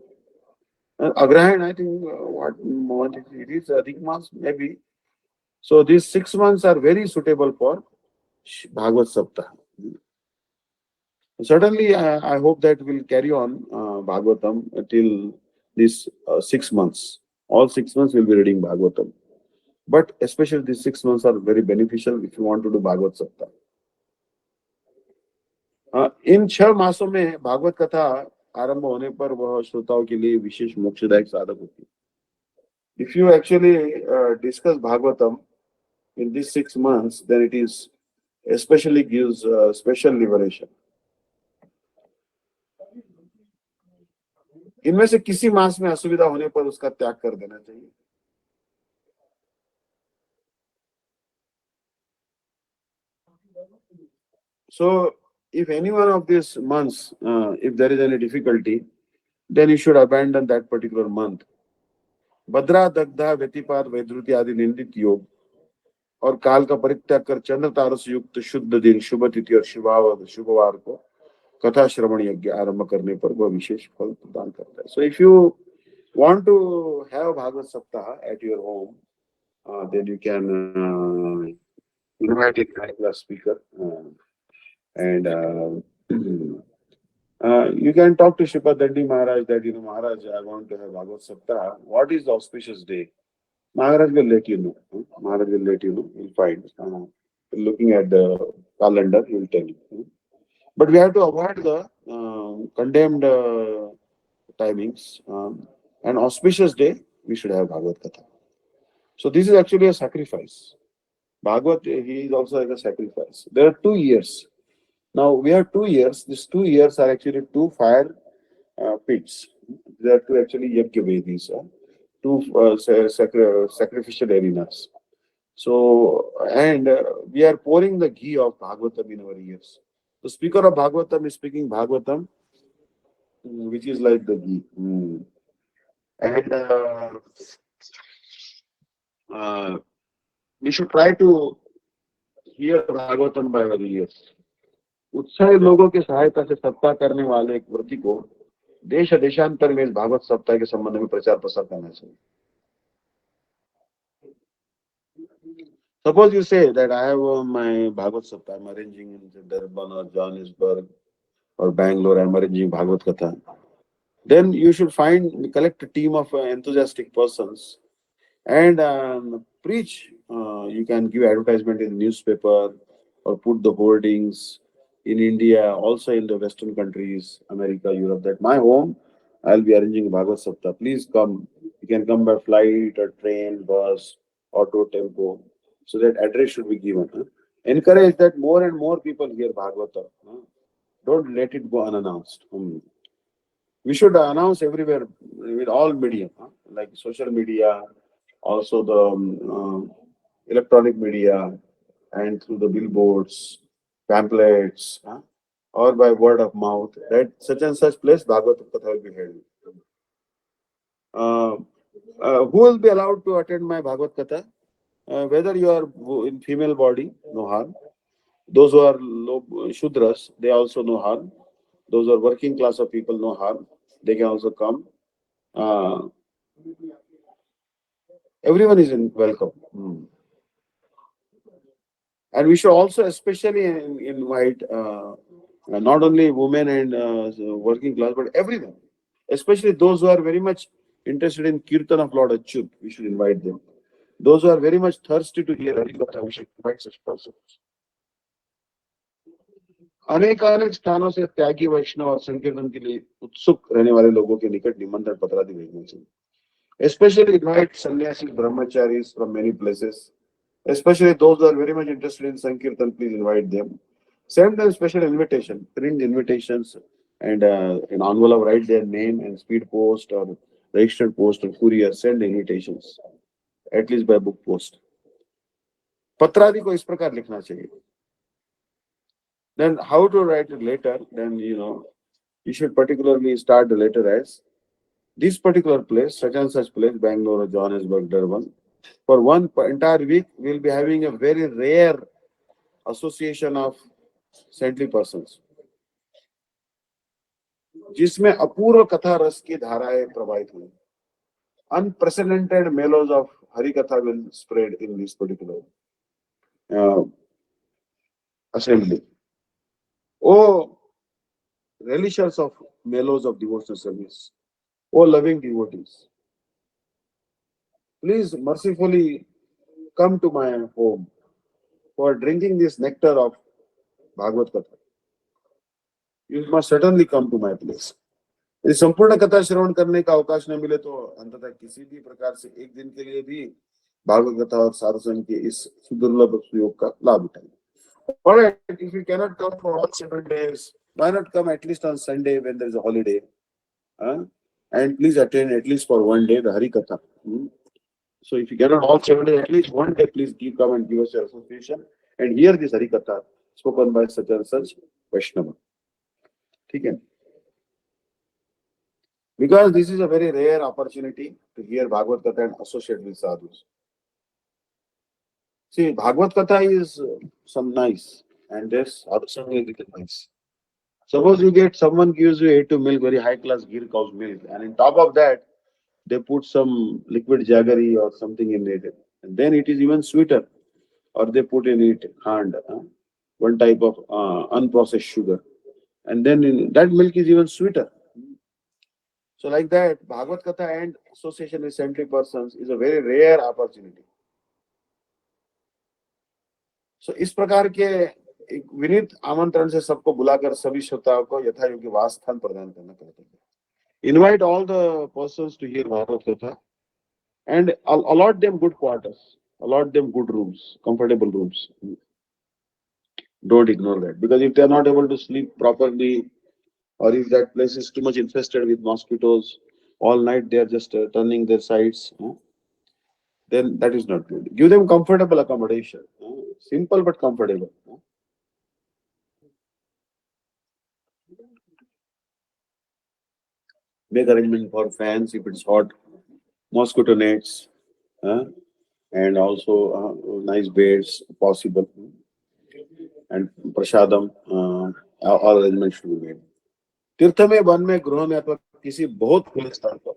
And Agrahayan, I think, what month it is? Adhik Mas, maybe. So these 6 months are very suitable for Bhagavad Saptah. Certainly, I hope that we'll carry on Bhagavatam till these 6 months. All 6 months we'll be reading Bhagavatam. But especially these 6 months are very beneficial if you want to do Bhagavad Saptah. इन 6 मासों में भागवत कथा आरंभ होने पर वह श्रोताओं के लिए विशेष मोक्षदायक साधक होती है. If you actually discuss Bhagavatam in these 6 months, then it is especially gives special liberation. इनमें से किसी मास में असुविधा होने पर उसका त्याग कर देना चाहिए. So, if any one of these months, if there is any difficulty, then you should abandon that particular month. भद्रा दग्धा व्यतिपात वैद्रुति आदि निंदित योग और काल का परित्याग कर चंद्र तारस युक्त शुद्ध दिन शुभ तिथि और शुभवार को कथा श्रवण यज्ञ आरंभ करने पर वह विशेष फल प्रदान करता है. So if you want to have Bhagavad Saptah at your home, then you can invite a high-class speaker and you can talk to Shripad Dandi Maharaj that, Maharaj, I want to have Bhagavad Saptah. What is the auspicious day? Maharaj will let you know. Maharaj will let you know. You'll find. Looking at the calendar, he will tell you. But we have to avoid the condemned timings. An auspicious day, we should have Bhagavad Katha. So this is actually a sacrifice. Bhagavad, he is also like a sacrifice. There are 2 years. Now we have 2 years. These 2 years are actually 2 fire pits. They are 2 actually yajna vedis, 2 sacrificial arenas. So, and we are pouring the ghee of Bhagavatam in our ears. The speaker of Bhagavatam is speaking Bhagavatam, which is like the ghee. And we should try to hear Bhagavatam by our ears. उत्साही लोगों की सहायता से सप्ताह करने वाले एक व्रती को देश देशांतर में इस भागवत सप्ताह के संबंध में प्रचार प्रसार करना चाहिए. Suppose you say that I have my Bhagavad Saptah, I'm arranging in Durban or Johannesburg or Bangalore, I'm arranging Bhagavad Katha. Then you should collect a team of enthusiastic persons and preach. You can give advertisement in the newspaper or put the hoardings in India, also in the Western countries, America, Europe, that my home, I'll be arranging Bhagavad Saptah. Please come. You can come by flight or train, bus, auto, tempo. So that address should be given. Encourage that more and more people hear Bhagavatam. Don't let it go unannounced. We should announce everywhere with all media, like social media, also the electronic media, and through the billboards, pamphlets, or by word of mouth, that such and such place Bhagavatam Katha will be held. Who will be allowed to attend my Bhagavad Katha? Whether you are in female body, no harm. Those who are low Shudras, they also no harm. Those who are working class of people, no harm. They can also come. Everyone is welcome. And we should also especially invite not only women and working class, but everyone. Especially those who are very much interested in Kirtan of Lord Achyut, we should invite them. Those who are very much thirsty to hear Harikatha, we should invite such persons. अनेक अनेक स्थानों से त्यागी वैष्णव और संकीर्तन के लिए उत्सुक रहने वाले लोगों के निकट निमंत्रण पत्र आदि भेजना चाहिए. Especially invite sannyasis, brahmacharis from many places. Especially those who are very much interested in Sankirtan, please invite them. Send them special invitation, print invitations, and in envelope write their name and speed post or registered post or courier. Send invitations, at least by book post. पत्रादि को इस प्रकार लिखना चाहिए. Then how to write it later? Then you should particularly start the letter as this particular place, such and such place, Bangalore or Johannesburg, Durban. For one entire week, we'll be having a very rare association of saintly persons, जिसमें अपूर्व कथा रस की धाराएं प्रवाहित हुई. Unprecedented mellows of Harikatha will spread in this particular assembly. Oh, relishers of mellows of devotional service. Oh, loving devotees, please mercifully come to my home for drinking this nectar of Bhagavad Katha. You must certainly come to my place. यदि संपूर्ण कथा श्रवण करने का अवकाश न मिले तो अंततः किसी भी प्रकार से एक दिन के लिए भी भागवत कथा और साधु संघ के इस सुदुर्लभ सुयोग का लाभ उठाएं. Alright, if you cannot come for all 7 days, why not come at least on Sunday when there is a holiday? And please attend at least for 1 day the Hari Katha. So if you cannot all 7 days, at least 1 day, please come and give us your association and hear this Hari Katha spoken by such and such Vaishnava. Okay? Because this is a very rare opportunity to hear Bhagavad Katha and associate with sadhus. See, Bhagavad Katha is some nice, and this sadhu is little nice. Suppose you get someone gives you A2 milk, very high class Gir cow's milk, and on top of that, they put some liquid jaggery or something in it, and then it is even sweeter. Or they put in it khand, one type of unprocessed sugar, and then that milk is even sweeter. So like that, Bhagavad Katha and association with saintly persons is a very rare opportunity. So इस प्रकार के एक विनीत आमंत्रण से सबको बुलाकर सभी श्रोताओं को यथायोग्य वास स्थान प्रदान करना चाहते हैं. Invite all the persons to hear Bhagavad Katha and allot them good quarters, allot them good rooms, comfortable rooms. Don't ignore that, because if they are not able to sleep properly, or if that place is too much infested with mosquitoes, all night they are just turning their sides, then that is not good. Give them comfortable accommodation, simple but comfortable. Make arrangement for fans if it's hot, mosquito nets, and also nice beds possible, and prasadam, all arrangements should be made. तीर्थ में, one में, गृह में अथवा किसी बहुत खुले स्थान पर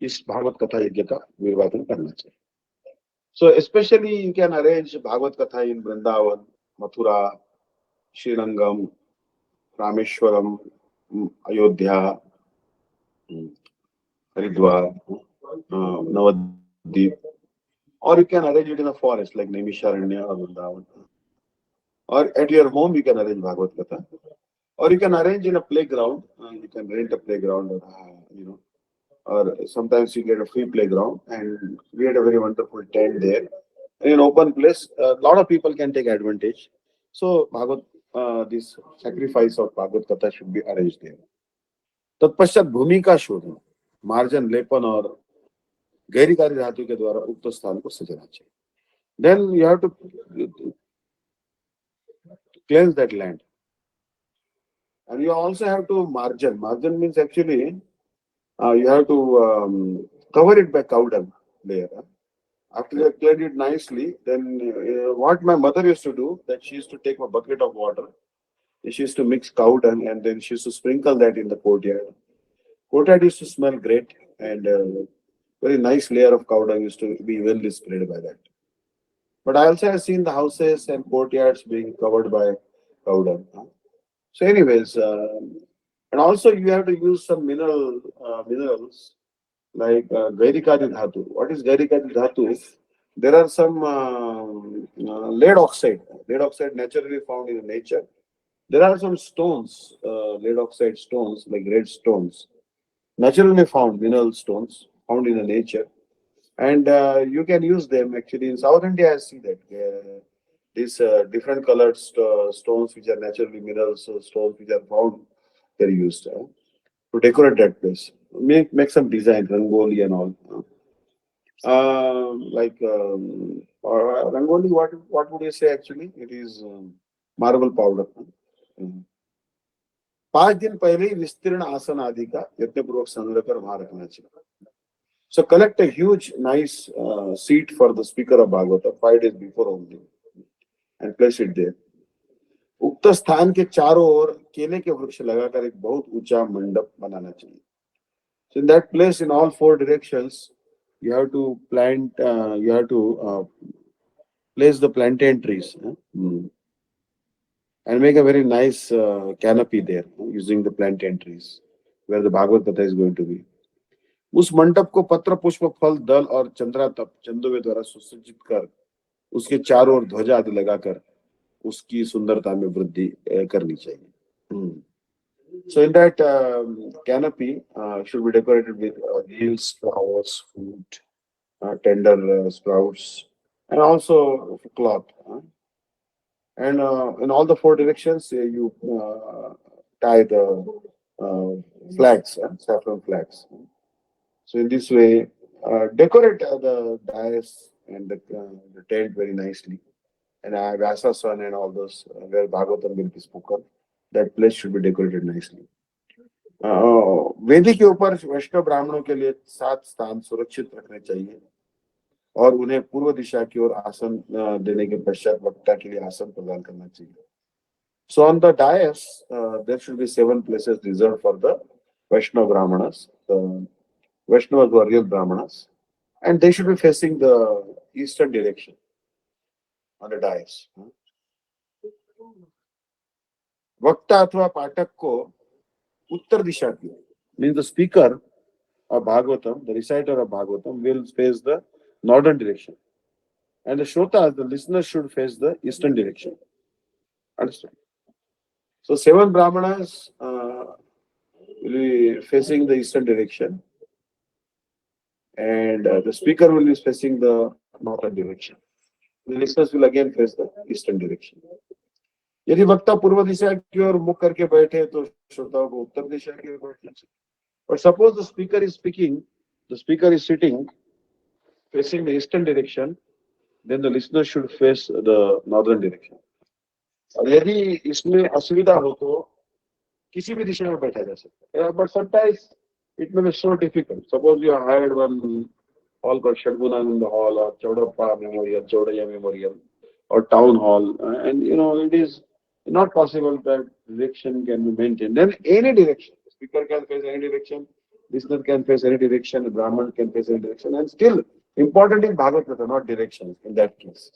इस भागवत कथा यज्ञ का निर्वाचन करना चाहिए. So especially you can arrange Bhagavad Katha in Vrindavan, Mathura, Srirangam, Rameshwaram, Ayodhya, Haridwar, Navadvip, or you can arrange it in a forest like Naimisharanya or Vrindavan. Or at your home you can arrange Bhagavad Katha, or you can arrange in a playground. You can rent a playground, or sometimes you get a free playground and create a very wonderful tent there. In an open place, a lot of people can take advantage. So this sacrifice of Bhagavad Katha should be arranged there. तत्पश्चात भूमि का शोधन, मार्जन, लेपन और गहरी कार्य धातु के द्वारा उक्त स्थान को सजाना चाहिए. Then you have to cleanse that land, and you also have to margin. Margin means actually you have to cover it by cow dung layer. After you have cleared it nicely, then what my mother used to do, that she used to take a bucket of water, she used to mix cow dung, and then she used to sprinkle that in the courtyard. Courtyard used to smell great, and very nice layer of cow dung used to be well displayed by that. But I also have seen the houses and courtyards being covered by cow dung. So anyways, And also you have to use some minerals like Gairikadi Dhatu. What is Gairikadi Dhatu? There are some lead oxide. Lead oxide naturally found in nature. There are some stones, lead oxide stones, like red stones, naturally found mineral stones found in the nature, and you can use them. Actually, in South India, I see that these different colored stones, which are naturally minerals, stones which are found, they're used to decorate that place. Make some design, rangoli and all. Rangoli, what would you say actually? It is marble powder. हम्म। 5 दिन पहले ही विस्तीर्ण आसन आदि का यत्नपूर्वक संग्रह कर वहां रखना चाहिए. So collect a huge, nice seat for the speaker of Bhagavata 5 days before only and place it there. उक्त स्थान के चारों ओर केले के वृक्ष लगाकर एक बहुत ऊंचा मंडप बनाना चाहिए. So in that place, in all 4 directions, you have to place the plantain trees and make a very nice canopy there using the plantain trees where the Bhagavad Gita is going to be. उस मंडप को पत्र पुष्प फल दल और चंद्रातप चंदोवे द्वारा सुसज्जित कर उसके चारों ओर ध्वजा आदि लगाकर उसकी सुंदरता में वृद्धि करनी चाहिए. So in that canopy should be decorated with leaves, flowers, fruit, tender sprouts, and also cloth. And in all the 4 directions, you tie the flags, saffron flags. So in this way, decorate the dais and the tent very nicely. And Vyasasan and all those where Bhagavatam will be spoken, that place should be decorated nicely. वेदी के ऊपर वैष्णव ब्राह्मणों के लिए 7 स्थान सुरक्षित रखने चाहिए और उन्हें पूर्व दिशा की ओर आसन देने के पश्चात वक्ता के लिए आसन प्रदान करना चाहिए. So on the dais, there should be 7 places reserved for the Vaishnava Brahmanas, the Vaishnavas who are real Brahmanas, and they should be facing the eastern direction on the dais. वक्ता अथवा पाठक को उत्तर दिशा की means the speaker of Bhagavatam, the reciter of Bhagavatam will face the northern direction, and the Shrotas, the listeners, should face the eastern direction. Understand? So 7 Brahmanas will be facing the eastern direction, and the speaker will be facing the northern direction. The listeners will again face the eastern direction. यदि वक्ता पूर्व दिशा की ओर मुख करके बैठे तो श्रोताओं को उत्तर दिशा की ओर बैठना चाहिए. But suppose the speaker is speaking, the speaker is sitting facing the eastern direction, then the listener should face the northern direction. और यदि इसमें असुविधा हो तो किसी भी दिशा में बैठा जा सकता है. But sometimes it may be so difficult. Suppose you have hired one hall called Shadgunananda Hall or Chaudappa Memorial, Chaudaya Memorial, or Town Hall, and it is not possible that direction can be maintained. Then any direction, the speaker can face any direction, listener can face any direction, the Brahman can face any direction, and still important is Bhagavad Gita, not direction in that case.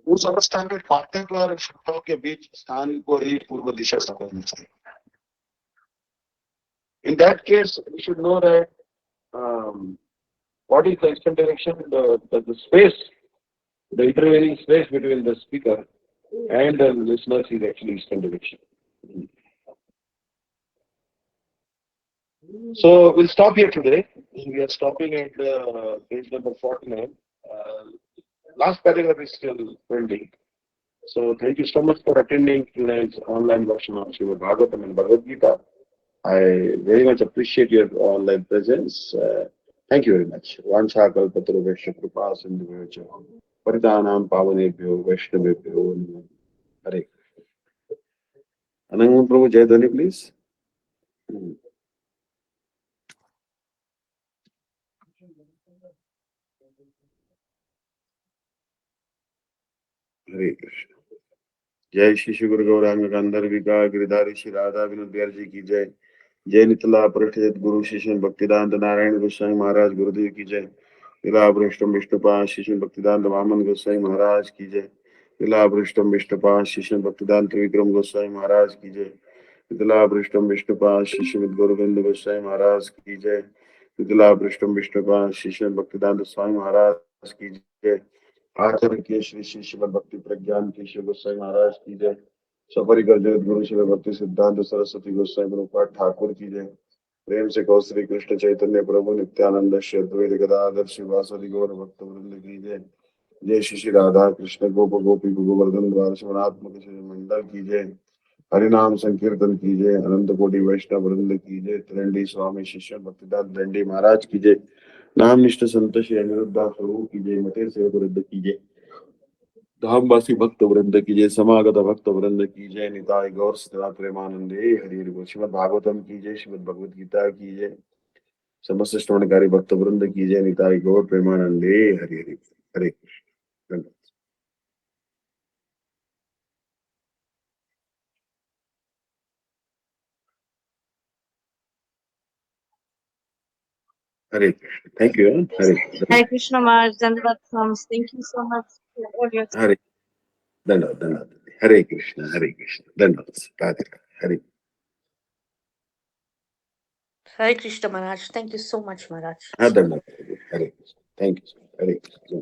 उस अवस्था में पाठक और श्रोताओं के बीच स्थान को ही पूर्व दिशा समझना चाहिए. In that case, we should know that what is the eastern direction, the space, the intervening space between the speaker and the listeners is actually eastern direction. So we'll stop here today. We are stopping at page number 49. Last paragraph is still pending. So thank you so much for attending tonight's online version of Srimad Bhagavatam and Bhagavad Gita. I very much appreciate your online presence. Thank you very much. Vancha kalpatru vaishya kripa sindhu Paritanam pavanebhyo vaishnavebhyo namo. Hare. Anangan Prabhu Jai Dhani, please. Hare Krishna. जय श्री श्री गुरु गौरांग गंधर्विका गिरिधारी श्री राधा विनोद बिहार जी की जय. जय नितला पृष्ठ गुरु शिष्य भक्तिदांत नारायण गोस्वामी महाराज गुरुदेव की जय. लीला वृष्टम विष्णुपा शिष्य भक्तिदांत वामन गोस्वामी महाराज की जय. तिलाभृष्टम विष्णुपाद शिष्य भक्तिदान त्रिविक्रम गोस्वामी महाराज की जय। तिलाभृष्टम विष्णुपाद शिष्य गोविंद गोस्वामी महाराज की जय। तिलाभृष्टम विष्णुपाद शिष्य भक्तिदान स्वामी महाराज की जय। आचार्य के श्री श्री श्रीमद भक्ति प्रज्ञान केशव गोस्वामी महाराज की जय। सपरिकर जगत गुरु श्री भक्ति सिद्धांत सरस्वती गोस्वामी प्रभुपाद ठाकुर की जय। प्रेम से कहो श्री कृष्ण चैतन्य प्रभु नित्यानंद श्री अद्वैत गदाधर शिवासदि गौर भक्त वृंद की जय। जय श्री श्री राधा कृष्ण गोप गोपी गोवर्धन द्वारशनात्मक श्री मंडल की जय। हरिनाम संकीर्तन की जय। अनंत कोटि वैष्णव वृंद की जय। त्रिंडी स्वामी शिष्य भक्तिदास दंडी महाराज की जय। नाम निष्ठ संत श्री अनिरुद्धा प्रभु की जय। मते सेवक वृंद की जय। धामवासी भक्त वृंद की जय। समागत भक्त वृंद की जय। निताय गौर सदा प्रेमानंदे हरि हरि बोल। श्रीमद भागवतम की जय। श्रीमद भगवद गीता की जय। समस्त श्रवणकारी भक्त वृंद की जय। निताय गौर प्रेमानंदे Hari Hari. Hare Krishna. Hare Krishna. Thank you. Hare Hare Krishna Maharaj, Dandavat Thomas. Thank you so much for all your हरे धन्यवाद धन्यवाद। हरे कृष्ण धन्यवाद। राधे राधे। हरे Hare Krishna Maharaj. Thank you so much, Maharaj. हाँ धन्यवाद। हरे कृष्ण। Thank you. हरे कृष्ण।